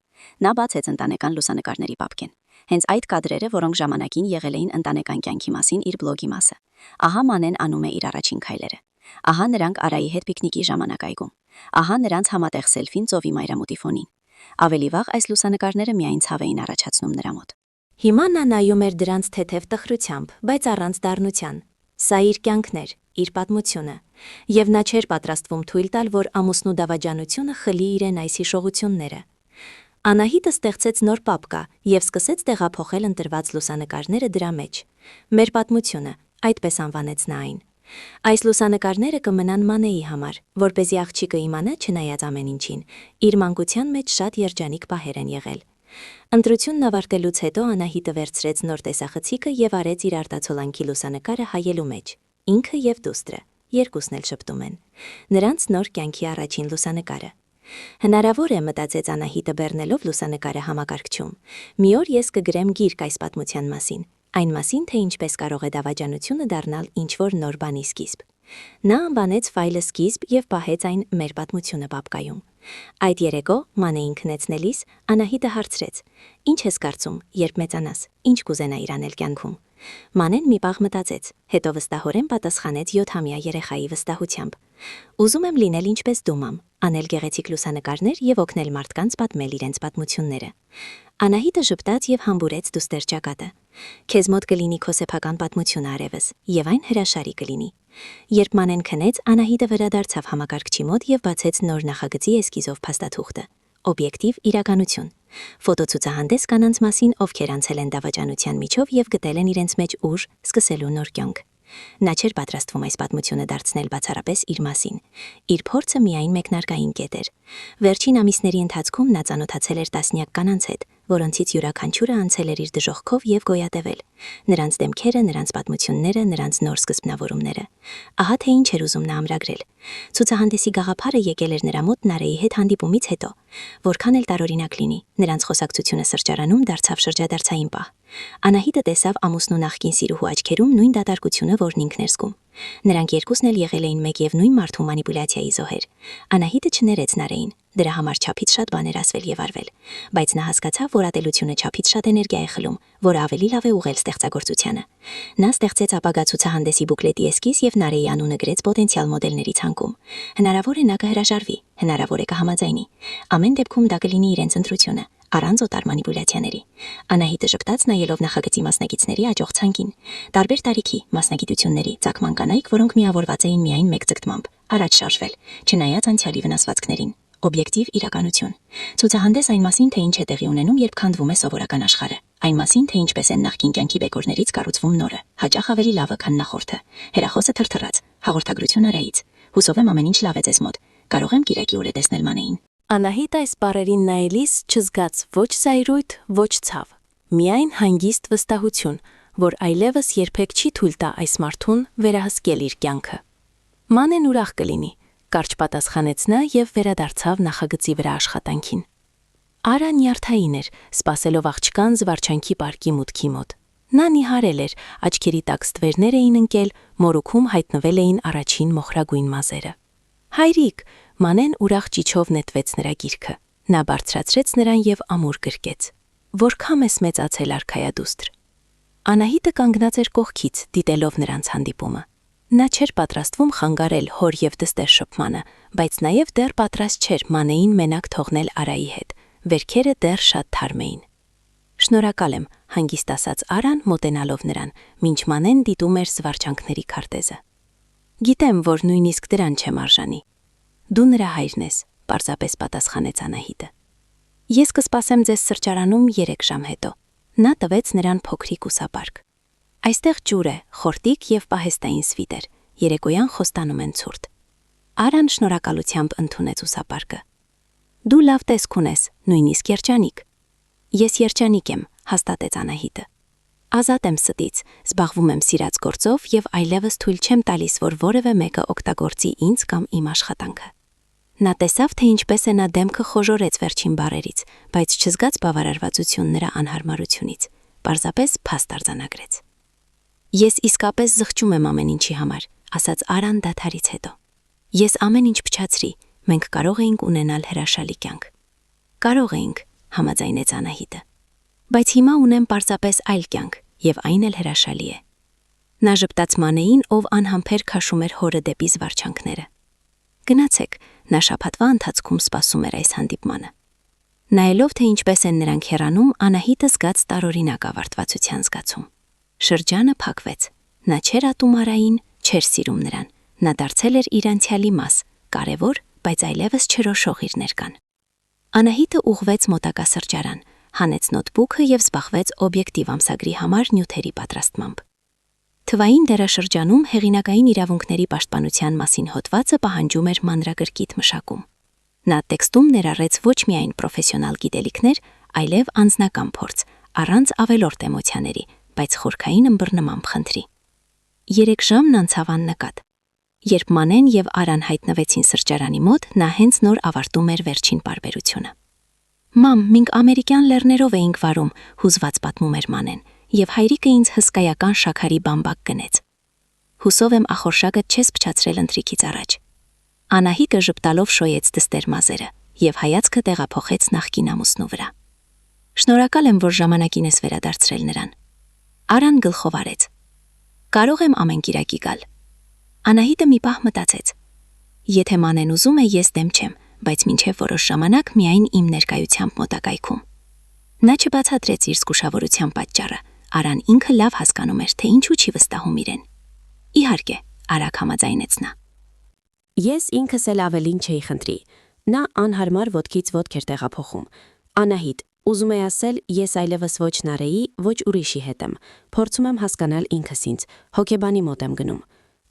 [SPEAKER 1] Նա բացեց ընտանեկան լուսանկարների պապկեն։ Հենց այդ կադրերը, որոնք ժամանակին եղել էին ընտանեկան կյանքի մասին իր բլոգի մասը։ Ահա Մանեն անում է իր առաջին քայլերը։ Ահա նրանք Արայի հետ պիկնիկի ժամանակ այգում։ Ահա նրանց համատեղ սելֆին ծովի մայրամուտի ֆոնին։ Ավելի վաղ այս լուսանկարները միայն ցավ էին առաջացնում նրա մոտ։ Հիմա նա նայում էր դրանց թեթև տխրությամբ, բայց առանց դառնության։ Սա իր կյանքն էր, իր պատմությունը, եւ նա չէր պատրաստվում թույլ տալ, որ ամուսնու դավաճանությունը խլի իրեն այս հիշողությունները։ Անահիտը ստեղծեց նոր պապկա եւ սկսեց տեղափոխել ընտրված լուսանկարները դրա մեջ։ Մեր պատմությունը, այդպես անվանեց նա այն։ Այս լուսանկարները կմնան Մանեի համար, որպեսզի աղջիկը իմանա, չնայած ամեն ինչին, իր մանկության մեջ շատ երջանիկ պահեր են եղել։ Ընտրությունն ավարտելուց հետո Անահիտը վերցրեց նոր տեսախցիկը եւ արեց իր արտացոլանքի լուսանկարը հայելու մեջ։ Ինքը եւ դուստրը, երկուսն էլ շփտում են։ Նրանց նոր կյանքի առաջին լուսանկարը։ Հնարավոր է, մտածեց Անահիտը բեռնելով լուսանկարը համակարգչում։ Մի օր ես կգրեմ գիրք այս պատմության մասին, այն մասին, թե ինչպես կարող է դավաճանությունը դառնալ ինչ-որ նոր բանի սկիզբ։ Նա անվանեց ֆայլը սկիզբ եւ պահեց այն մեր պատմությունը պապկայում։ Այդ երեկո Մանեին քնեցնելիս Անահիտը հարցրեց. «Ինչ ես կարծում, երբ մեծանաս, ինչ կուզենայիր անել կյանքում»։ Մանեն մի պահ մտածեց, հետո վստահորեն պատասխանեց 7-ամյա երեխայի վստահությամբ. «Ուզում եմ լինել ինչպես դու, մամ, անել գեղեցիկ լուսանկարներ եւ օգնել մարդկանց պատմել իրենց պատմությունները»։ Անահիտը ժպտաց եւ համբուրեց դուստր ճակատը։ «Քեզ մոտ կլինի քո սեփական պատմությունը արևս, եւ այն հրաշալի կլինի»։ Երբ Մանեն քնեց, Անահիտը վերադարձավ համակարգչի մոտ եւ բացեց նոր նախագծի էսկիզով փաստաթուղթը։ Օբյեկտիվ իրականություն։ Ֆոտոցուցահանդես կանանց մասին, ովքեր անցել են դավաճանության միջով եւ գտել են իրենց մեջ ուժ սկսելու նոր կյանք։ Նա չէր պատրաստվում այս պատմությունը դարձնել բացառապես իր մասին։ Իր փորձը միայն մեկնարկային կետ էր։ Վերջին ամիսների ընթացքում նա ծանոթացել էր տասնյակ կանանց հետ, որոնցից յուրաքանչյուրը անցել էր իր դժոխքով եւ գոյատևել։ Նրանց դեմքերը, նրանց պատմությունները, նրանց նոր սկզբնավորումները։ Ահա թե ինչ էր ուզում նա ամրագրել։ Ցուցահանդեսի գաղափարը եկել էր նրա մոտ Նարեի հետ հանդիպումից հետո, որքան էլ տարօրինակ լինի, նրանց խոսակցությունը սրճարանում դարձավ շրջադարձային պահ։ Անահիտը տեսավ ամուսնու նախկին սիրուհու աչքերում նույն դատարկությունը, որն ինքն էր զգում։ Նրանք երկուսն էլ եղել էին մեկ եւ նույն մարդու մանիպուլյացիայի զոհեր։ Անահիտը չներեց Նարեին, դրա համար չափից շատ բաներ ասվել եւ արվել, բայց նա հասկացավ, որ ատելությունը չափից շատ էներգիա է խլում, որը ավելի լավ է ուղղել ստեղծագործությանը։ Նա ստեղծեց ապագա ցուցահանդեսի բուկլետի էսկիզ եւ Նարեի անունը գրեց պոտենցիալ մոդելների ցանկում։ Հնարավոր է նա կհրաժարվի, հնարավոր է կհամաձայնի։ Ամեն դեպքում դա կլինի իրենց ընտրությունը, առանց օտար մանիպուլյացիաների։ Անահիտը ժպտաց նայելով նախագծի մասնակիցների աջող ցանկին։ Տարբեր տարիքի, մասնագիտությունների, ծագման կանայք, որոնք միավորված էին միայն մեկ ձգտմամբ, առաջ շարժվել, չնայած անցյալի վնասվածքներին։ Օբյեկտիվ իրականություն։ Ցուցահանդես այն մասին, թե ինչ է տեղի ունենում, երբ քանդվում է սովորական աշխարհը։ Այն մասին, թե ինչպես են նախկին կյանքի բեկորներից կառուցվում նորը, հաճախ ավելի լավը, քան նախորդը։ Հերախոսը թրթռաց, հաղորդագրություն արայից։ Հուսով եմ ամեն ինչ լավ է ձեզ մոտ։ Կարող եմ կիրակի օրը տեսնել Մանեին։
[SPEAKER 2] Անահիտ այս բառերին նայելիս չզգաց ոչ զայրույթ, ոչ ցավ, միայն հանգիստ վստահություն, որ այլևս երբեք չի թույլ տա այս մարդուն վերահսկել իր կյանքը։ Մանեն ուրախ կլինի, կարճ պատասխանեց նա եւ վերադարձավ նախագծի վրա աշխատանքին։ Արան նյարդային էր, սպասելով աղջկան զվարճանքի պարկի մուտքի մոտ։ Նա նիհարել էր, աչքերի տակ ստվերներ էին ընկել, մորուքում հայտնվել էին առաջին մոխրագույն մազերը։ Հայրիկ, Մանեն ուրախ ճիչով նետվեց նրա գիրքը։ Նա բարձրացրեց նրան եւ ամուր գրկեց։ Որքան ես մեծացել արքայադուստր։ Անահիտը կանգնած էր կողքից, դիտելով նրանց հանդիպումը։ Նա չէր պատրաստվում խանգարել հոր եւ դստեր շփմանը, բայց նաեւ դեռ պատրաստ չէր Մանեին մենակ թողնել Արայի հետ։ Վերքերը դեռ շատ թարմ էին։ Շնորհակալ եմ, հանգիստ ասաց Արան, մոտենալով նրան, մինչ Մանեն դիտում էր զվարճանքների քարտեզը։ Գիտեմ, որ նույնիսկ դրան չեմ արժանի։ Դու նրա հայրն ես, պարզապես պատասխանեց Անահիտը։ Ես կսպասեմ ձեզ սրճարանում 3 ժամ հետո։ Նա տվեց նրան փոքրիկ ուսապարկ։ Այստեղ ջուր է, խորտիկ եւ պահեստային սվիտեր, երեկոյան խոստանում են ցուրտ։ Արան շնորհակալությամբ ընդունեց ուսապարկը։ Դու լավ տեսք ունես, նույնիսկ երջանիկ։ Ես երջանիկ եմ, հաստատեց Անահիտը։ Ազատ եմ ստից, զբաղվում եմ սիրած գործով եւ այլևս թույլ չեմ տալիս, որ որևէ մեկը օգտագործի ինձ կամ իմ աշխատանքը։ Նա տեսավ, թե ինչպես է նա դեմքը խոժորեց վերջին բառերից, բայց չզգաց բավարարվածություն նրա անհարմարությունից, պարզապես փաստ արձանագրեց։ Ես իսկապես զղջում եմ ամեն ինչի համար, ասաց Արան դադարից հետո։ Ես ամեն ինչ փչացրի, մենք կարող էինք ունենալ հրաշալի կյանք։ Կարող էինք, համաձայնեց Անահիտը։ Բայց հիմա ունեմ պարզապես այլ կյանք, եւ այն էլ հրաշալի է։ Նա ժպտաց Մանեին, ով անհամբեր քաշում էր հորը դեպի զվարճանքները։ Գնացեք, նա շաբաթվա ընթացքում սպասում էր այս հանդիպմանը։ Նայելով, թե ինչպես են նրանք հեռանում, Անահիտը զգաց տարօրինակ ավարտվածության զգացում։ Շրջանը փակվեց։ Նա չէր ատում Արային, չէր սիրում նրան։ Նա դարձել էր իր անցյալի մաս, կարևոր, բայց այլևս չրոշող իր ներկան։ Անահիտը ուղղվեց մոտակա սրճարան, հանեց նոթբուքը եւ զբաղվեց օբյեկտիվ ամսագրի համար նյութերի պատրաստմամբ։ Թվային դերաշրջանում հեղինակային իրավունքների պաշտպանության մասին հոդվածը պահանջում էր մանրակրկիտ մշակում։ Նա տեքստում ներառեց ոչ միայն պրոֆեսիոնալ գիտելիքներ, այլև անձնական փորձ, առանց ավելորդ էմոցիաների, բայց խորքային ըմբռնմամբ խնդրի։ 3 ժամն անցավ աննկատ։ Երբ Մանեն եւ Արան հայտնվեցին սրճարանի մոտ, նա հենց նոր ավարտում էր վերջին պարբերությունը։ Մամ, մենք ամերիկյան լեռներով էինք վարում, հուզված պատմում էր Մանեն, եւ հայրիկը ինձ հսկայական շաքարի բամբակ գնեց։ Հուսով եմ ախորշակը չես փչացրել ընթրիքից առաջ։ Անահիտը ժպտալով շոյեց դստեր մազերը եւ հայացքը տեղափոխեց նախկին ամուսնու վրա։ Շնորհակալ եմ, որ ժամանակին ես վերադարձրել նրան։ Արան գլխով արեց։ Կարող եմ ամեն կիրակի գալ։ Անահիտը մի պահ մտածեց։ Եթե Մանեն ուզում է, ես դեմ չեմ, բայց մինչև որոշ ժամանակ միայն իմ ներկայությամբ մոտակայքում։ Նա չբացատրեց իր զգուշավորության պատճառը։ Արան ինքը լավ հասկանում էր, թե ինչու չի վստահում իրեն։ Իհարկե, արագ համաձայնեց նա։ Ես ինքս էլ ավելին չէի խնդրի։ Նա անհարմար ոտքից ոտք էր տեղափոխում։ Անահիտ, ուզում եմ ասել, ես այլևս ոչ Նարեի, ոչ ուրիշի հետ եմ։ Փորձում եմ հասկանալ ինքս ինձ, հոգեբանի մոտ եմ գնում։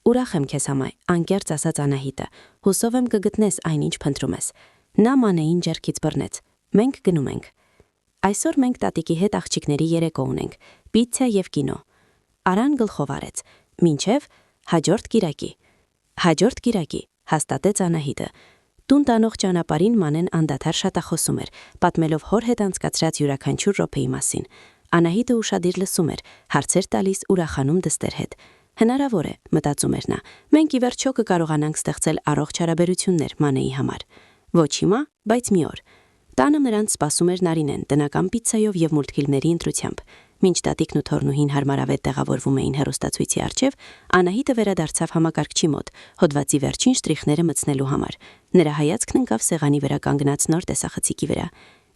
[SPEAKER 2] Ուրախ եմ քեզ համար, անկեղծ ասաց Անահիտը։ Հուսով եմ կգտնես այնինչ փնտրում ես։ Նա Մանեին ձեռքից բռնեց։ Մենք գնում ենք։
[SPEAKER 1] Այսօր մենք տատիկի հետ աղջիկների երեկո ունենք, պիցցա եւ կինո։ Արան գլխով արեց, մինչև հաջորդ կիրակի, հաստատեց Անահիտը։ Տուն տանող ճանապարհին Մանեն անդադար շատախոսում էր, պատմելով հոր հետ անցկացրած յուրաքանչյուր րոպեի մասին։ Անահիտը ուշադիր լսում էր, հարցեր տալիս, ուրախանում դստեր հետ։ Հնարավոր է, մտածում էր նա, մենք ի վերջո կկարողանանք ստեղծել առողջ հարաբերություններ Մանեի համար։ Ոչ հիմա, բայց մի օր։ Տանը նրանց սպասում էր Նարինեն, տնական պիցցայով եւ մուլտֆիլմների ընտրությամբ։ Մինչ տատիկն ու թորնուհին հարմարավետ տեղավորվում էին հեռուստացույցի առջև, Անահիտը վերադարձավ համակարգչի մոտ, հոդվածի վերջին շտրիխները մտցնելու համար։ Նրա հայացքն ընկավ սեղանի վրա կանգնած նոր տեսախցիկի վրա։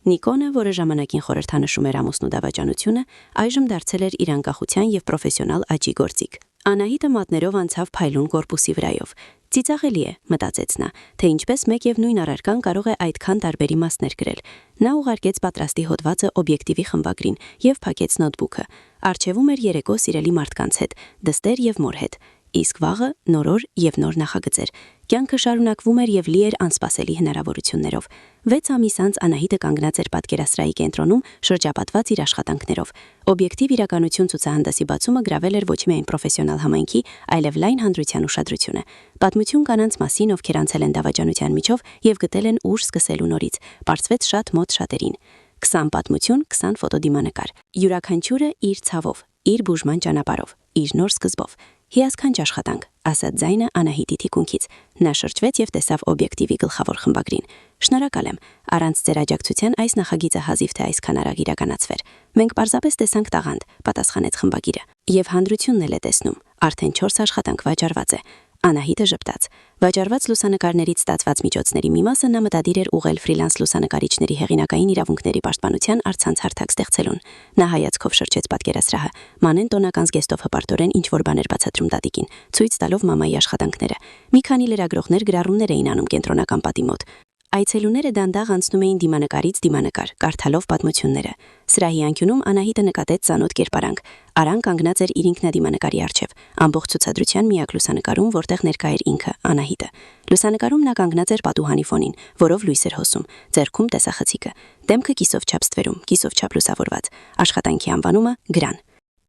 [SPEAKER 1] Նիկոնը, որը ժամանակին խորհրդանշում էր ամուսնու դավաճանությունը, այժմ դարձել էր իր անկախության եւ պրոֆեսիոնալ աճի գործիք։ Անահիտը մատներով անցավ փայլուն կորպուսի վրայով։ Ծիծաղելի է, մտածեց նա, թե ինչպես մեկ եւ նույն առարկան կարող է այդքան տարբեր իմաստներ կրել։ Նա ուղարկեց պատրաստի հոդվածը օբյեկտիվի խմբագրին եւ փակեց նոթբուքը։ Առջևում էր երեկո սիրելի մարդկանց հետ, դստեր եւ մոր հետ։ Իսկ վաղը նոր օր եւ նոր նախագծեր։ Կյանքը շարունակվում էր եւ լի էր անսպասելի հնարավորություններով։ 6 ամիս անց Անահիտը կանգնած էր պատկերասրահի կենտրոնում, շրջապատված իր աշխատանքներով։ Օբյեկտիվ իրականություն ցուցահանդեսի բացումը գրավել էր ոչ միայն պրոֆեսիոնալ համայնքի, այլև լայն հանրության ուշադրությունը։ Պատմություն կանանց մասին, ովքեր անցել են դավաճանության միջով եւ գտել են ուժ սկսելու նորից, բարձվեց շատ մոտ շատերին։ 20 պատմություն, 20 ֆոտոդիմանկար։ Յուրաքանչյուրը իր ցավով, իր բուժման ճանապարհով, իր նոր սկզբով։ Հիասքանչ աշխատանք, ասաց ձայնը Անահիտի թիկունքից։ Նա շրջվեց եւ տեսավ օբյեկտիվի գլխավոր խմբագրին։ Շնորհակալ եմ, առանց ձեր աջակցության այս նախագիծը հազիվ թե այսքան արագ իրականացվեր։ Մենք պարզապես տեսանք տաղանդ, պատասխանեց խմբագիրը։ Եվ հանրությունն էլ է տեսնում, արդեն 4 աշխատանք վաճառված է։ Անահիտը ժպտաց։ Վաճառված լուսանկարներից ստացված միջոցների մի մասը նա մտադիր էր ուղղել ֆրիլանս լուսանկարիչների հեղինակային իրավունքների պաշտպանության առցանց հարթակ ստեղծելուն։ Նա հայացքով շրջեց պատկերասրահը։ Մանեն տոնական զգեստով հպարտորեն ինչ-որ բաներ բացատրում տատիկին, ցույց տալով մամայի աշխատանքները։ Մի քանի լրագրողներ գրառումներ էին անում կենտրոնական պատի մոտ։ Այցելուները դանդաղ անցնում էին դիմանկարից դիմանկար, կարդալով պատմությունները։ Սրահի անկյունում Անահիտը նկատեց ծանոթ կերպարանք։ Արան կանգնած էր իր ինքնադիմանկարի առջև, ամբողջ ցուցադրության միակ լուսանկարում, որտեղ ներկա էր ինքը, Անահիտը։ Լուսանկարում նա կանգնած էր պատուհանի ֆոնին, որով լույս էր հոսում, ձեռքում տեսախցիկը, դեմքը կիսով չափ ստվերում, կիսով չափ լուսավորված։ Աշխատանքի անվանումը Գրան։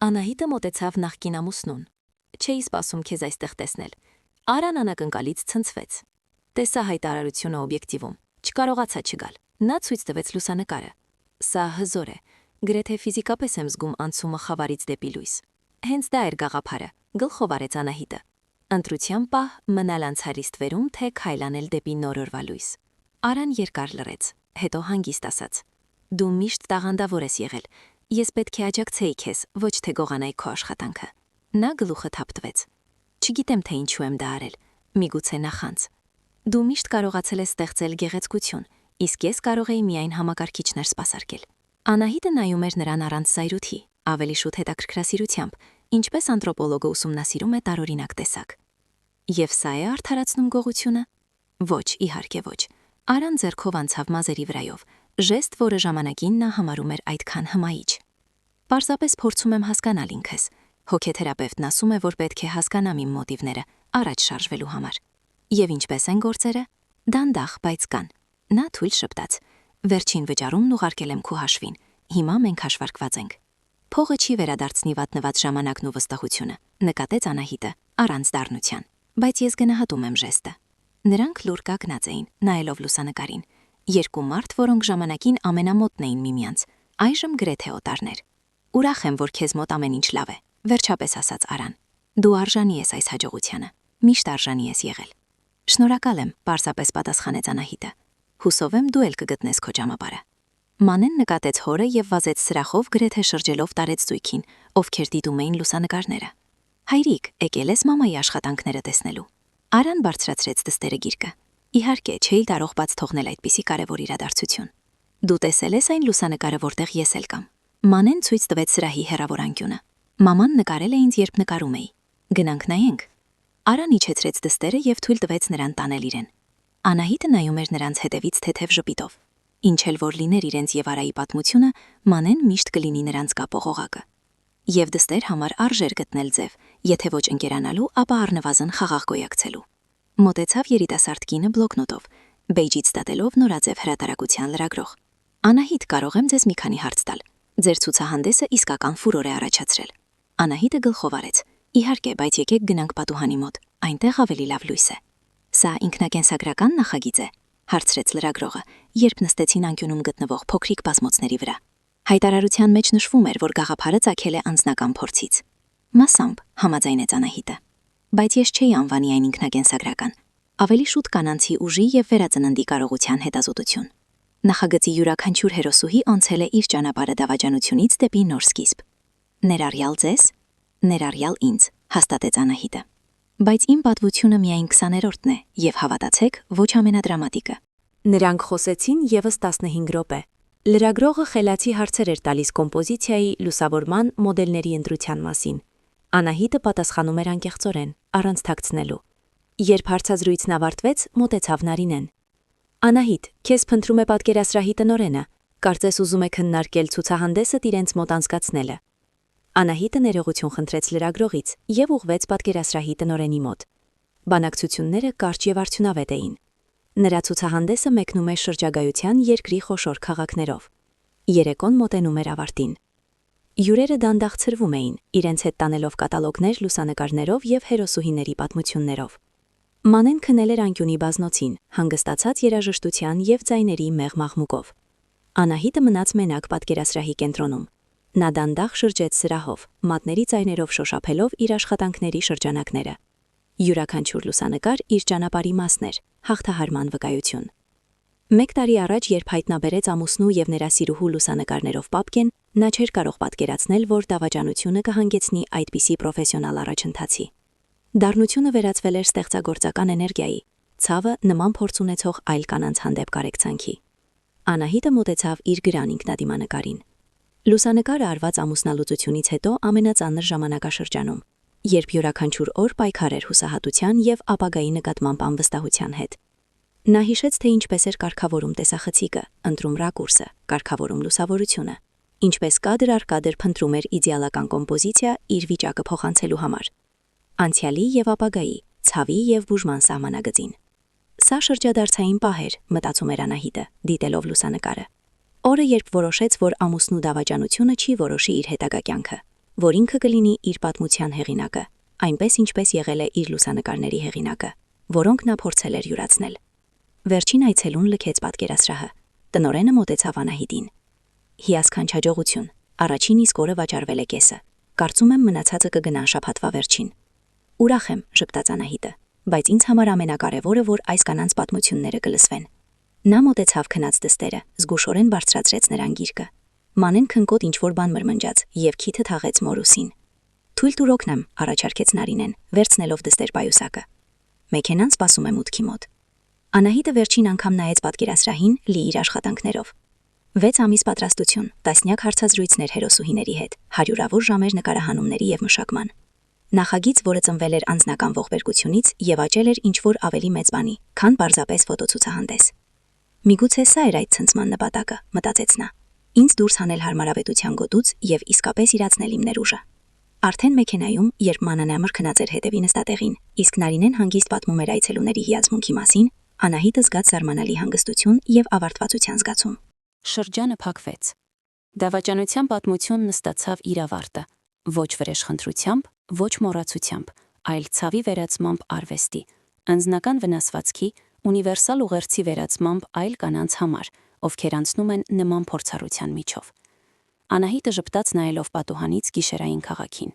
[SPEAKER 1] Անահիտը մոտեցավ նախկին ամուսնուն։ Չէի սպասում քեզ այստեղ տեսնել։ Արան անակնկալից ցնցվեց։ Տեսա հայտարարությունը օբյեկտիվում։ Չկարողացա չգալ։ Նա ցույց տվեց լուսանկարը։ Սա հզոր է։ Գրեթե ֆիզիկապես եմ զգում անցումը խավարից դեպի լույս։ Հենց դա էր գաղափարը, գլխով արեց Անահիտը։ Ընտրության պահ մնալ անցարի ստվերում, թե քայլանել դեպի նոր օրվա լույս։ Արան երկար լռեց, հետո հանգիստ ասաց. Դու միշտ տաղանդավոր ես եղել։ Ես պետք է աջակցեի քեզ, ոչ թե գողանայի քո աշխատանքը։ Նա գլուխը թափտվեց։ Չգիտեմ, թե ինչու եմ դա արել։ Միգուցե նախանց։ Դու միշտ կարողացել ես ստեղծել գեղեցկություն, իսկ ես կարող էի միայն համակարգիչներ սպասարկել։ Անահիտը նայում էր նրան առանց զայրույթի, ավելի շուտ հետաքրքրասիրությամբ, ինչպես անթրոպոլոգը ուսումնասիրում է տարօրինակ տեսակ։ Եվ սա է արդարացնում գողությունը։ Ոչ, իհարկե ոչ։ Արան ձեռքով անցավ մազերի վրայով, ժեստ, որը ժամանակին նա համարում էր այդքան հմայիչ։ Պարզապես փորձում եմ հասկանալ ինքս։ Հոգեթերապևտն ասում է, որ պետք է հասկանամ իմ մոտիվները, առաջ շարժվելու համար։ Եվ ինչպես են գործերը։ Դանդաղ, բայց կան։ Նա թույլ շպտաց։ Վերջին վճարումն ուղարկել եմ քո հաշվին։ Հիմա մենք հաշվարկված ենք։ Փողը չի վերադարձնի վատնված ժամանակն ու վստահությունը, նկատեց Անահիտը, առանց դառնության։ Բայց ես գնահատում եմ ժեստը։ Նրանք լուր կանգնած էին, նայելով լուսանկարին։ Երկու մարդ, որոնք ժամանակին ամենամոտն էին միմյանց, այժմ գրեթե օտարներ։ Ուրախ եմ, որ քեզ մոտ ամեն ինչ լավ է, վերջապես ասաց Արան։ Դու արժանի ես այս հաջողությանը, միշտ արժանի ես եղել։ Շնորհակալ եմ, պարզապես պատասխանեց Անահիտը։ Հուսով եմ դու էլ կգտնես քո ճանապարհը։ Մանեն նկատեց հորը եւ վազեց սրախով գրեթե շրջելով տարեց ծույքին, ովքեր դիտում էին լուսանկարները։ Հայրիկ, եկել ես մամայի աշխատանքները տեսնելու։ Արան բարձրացրեց դստերը գիրկը։ Իհարկե, չէի կարող բաց թողնել այդպիսի կարևոր իրադարձություն։ Դու տեսել ես այն լուսանկարը, որտեղ ես էլ կամ։ Մանեն ցույց տվեց սրահի հեռավոր անկյունը։ Մաման նկարել է ինձ, երբ նկարում էի։ Գնանք նայենք։ Արան իջեցրեց դստերը եւ թույլ տվեց նրան տանել իրեն։ Անահիտը նայում էր նրանց հետևից թեթև ժպիտով։ Ինչ էլ որ լիներ իրենց եւ Արայի պատմությունը, Մանեն միշտ կլինի նրանց կապող օղակը։ Եվ դստեր համար արժեր գտնել ձև, եթե ոչ ընկերանալու, ապա առնվազն խաղաղ գոյակցելու։ Մոտեցավ երիտասարդ կինը բլոկնոտով, բեյջից ստատելով նորաձև հրատարակության լրագրող։ Անահիտ, կարող եմ ձեզ մի քանի հարց տալ։ Ձեր ցուցահանդեսը իսկական ֆուրոր է առաջացրել։ Անահիտը գլխով արեց։ Իհարկե, բայց եկեք գնանք պատուհանի մոտ, այնտեղ ավելի լավ լույս է։ Սա ինքնակենսագրական նախագիծ է, հարցրեց լրագրողը, երբ նստեցին անկյունում գտնվող փոքրիկ բազմոցների վրա։ Հայտարարության մեջ նշվում էր, որ գաղափարը ծագել է անձնական փորձից։ Մասամբ, համաձայնեց Անահիտը։ Բայց ես չէի անվանի այն ինքնակենսագրական, ավելի շուտ կանանցի ուժի եւ վերածննդի կարողության հետազոտություն։ Նախագծի յուրաքանչյուր հերոսուհի անցել է իր ճանապարհը դավաճանությունից դեպի նոր սկիզբ։ Ներառյալ ձեզ, ներառյալ ինձ, հաստատեց Անահիտը։ Բայց իմ պատվությունը միայն 20-րդն է եւ հավատացեք, ոչ ամենադրամատիկը։ Նրանք խոսեցին եւս 15 րոպե։ Լրագրողը խելացի հարցեր էր տալիս կոմպոզիցիայի, լուսավորման, մոդելների ընտրության մասին։ Անահիտը պատասխանում էր անկեղծորեն, առանց թաքցնելու։ Երբ հարցազրույցն ավարտվեց, մոտեցավ Նարինեն։ Անահիտ, քեզ փնտրում է պատկերասրահի տնօրենը, կարծես ուզում է քննարկել ցուցահանդեսդ իրենց մոտ անցկացնելը։ Անահիտը ներողություն խնդրեց լրագրողից եւ ուղղվեց պատկերասրահի տնօրենի մոտ։ Բանակցությունները կարճ եւ արդյունավետ էին։ Նրա ցուցահանդեսը մեկնում է շրջագայության երկրի խոշոր քաղաքներով։ Երեկոն մոտենում էր ավարտին։ Հյուրերը դանդաղ ցրվում էին, իրենց հետ տանելով կատալոգներ լուսանկարներով եւ հերոսուհիների պատմություններով։ Մանեն քնել էր անկյունի բազնոցին, հանգստացած երաժշտության եւ ձայների մեղ մաղմուկով։ Անահիտը մնաց մենակ պատկերասրահի կենտրոնում։ Նա դանդաղ շրջեց սրահով, մատների ձայներով շոշափելով իր աշխատանքների շրջանակները։ Յուրաքանչյուր լուսանկար իր ճանապարհի մասն էր, հաղթահարման վկայություն։ 1 տարի առաջ, երբ հայտնաբերեց ամուսնու եւ նրա սիրուհու լուսանկարներով պապկեն, նա չէր կարող պատկերացնել, որ դավաճանությունը կհանգեցնի այդպիսի պրոֆեսիոնալ առաջընթացի։ Դառնությունը վերածվել էր ստեղծագործական էներգիայի, ցավը նման փորձ ունեցող այլ կանանց հանդեպ կարեկցանքի։ Անահիտը մոտեցավ իր գրան ինքնադիմանկարին։ Լուսանկարը արված ամուսնալուծությունից հետո ամենածանր ժամանակաշրջանում, երբ յուրաքանչյուր օր պայքար էր հուսահատության եւ ապագայի նկատմամբ անվստահության հետ։ Նա հիշեց, թե ինչպես էր կարգավորում տեսախցիկը, ընտրում ռակուրսը, կարգավորում լուսավորությունը, ինչպես կադր առ կադր փնտրում էր իդեալական կոմպոզիցիա իր վիճակը փոխանցելու համար։ Անցյալի եւ ապագայի, ցավի եւ բուժման սահմանագծին։ Սա շրջադարձային պահ էր, մտածում էր Անահիտը, դիտելով լուսանկարը։ Օրը, երբ որոշեց, որ ամուսնու դավաճանությունը չի որոշի իր հետագա կյանքը, որ ինքը կլինի իր պատմության հեղինակը, այնպես ինչպես եղել է իր լուսանկարների հեղինակը, որոնք նա փորձել էր յուրացնել։ Վերջին այցելուն լքեց պատկերասրահը։ Տնօրենը մոտեցավ Անահիտին։ Հիասքանչ հաջողություն, առաջին իսկ օրը վաճառվել է կեսը։ Կարծում եմ մնացածը կգնան շաբաթվա վերջին։ Ուրախ եմ, ժպտաց Անահիտը, բայց ինձ համար ամենակարևորը, որ այս կանանց պատմությունները կլսվեն։ Նա մոտեցավ քնած դստերը, զգուշորեն բարձրացրեց նրան գիրկը։ Մանեն քնկոտ ինչ-որ բան մրմնջաց եւ քիթը թաղեց մորուսին։ Թույլ տուր օգնեմ, առաջարկեց Նարինեն, վերցնելով դստեր պայուսակը։ Մեքենան սպասում է մուտքի մոտ։ Անահիտը վերջին անգամ նայեց պատկերասրահին լի իր աշխատանքներով։ 6 ամիս պատրաստություն, տասնյակ հարցազրույցներ հերոսուհիների հետ, հարյուրավոր ժամեր նկարահանումների եւ մշակման։ Նախագիծ, որը ծնվել էր անձնական ողբերգությունից եւ աճել էր ինչ-որ ավելի մեծ բանի, քան պարզապես ֆոտոցուցահանդես։ Միգուցե սա էր այդ ցնցման նպատակը, մտածեց նա։ Ինձ դուրս հանել հարմարավետության գոտուց եւ իսկապես իրացնել իմ ներուժը։ Արդեն մեքենայում, երբ մանանամր քնած էր հետևի նստատեղին, իսկ Նարինեն հանգիստ պատմում էր այցելուների հիացմունքի մասին, Անահիտը զգաց զարմանալի հանգստություն եւ ավարտվածության զգացում։ Շրջանը փակվեց։ Դավաճանության պատմությունն ստացավ իր ավարտը, ոչ վրեժխնդրությամբ, ոչ մոռացությամբ, այլ ցավի վերացմամբ արվեստի, անձնական վնասվածքի, ունիվերսալ ուղերձի վերացմամբ այլ կանանց համար, ովքեր անցնում են նման փորձառության միջով։ Անահիտը ժպտաց նայելով պատուհանից գիշերային քաղաքին։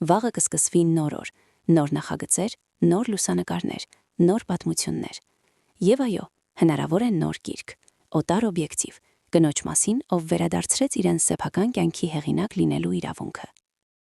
[SPEAKER 1] Վաղը կսկսվի նոր օր, նոր նախագծեր, նոր լուսանկարներ, նոր պատմություններ։ Եվ այո, հնարավոր է նոր գիրք, օտար օբյեկտիվ, կնոջ մասին, ով վերադարձրեց իրեն սեփական կյանքի հեղինակ լինելու իրավունքը։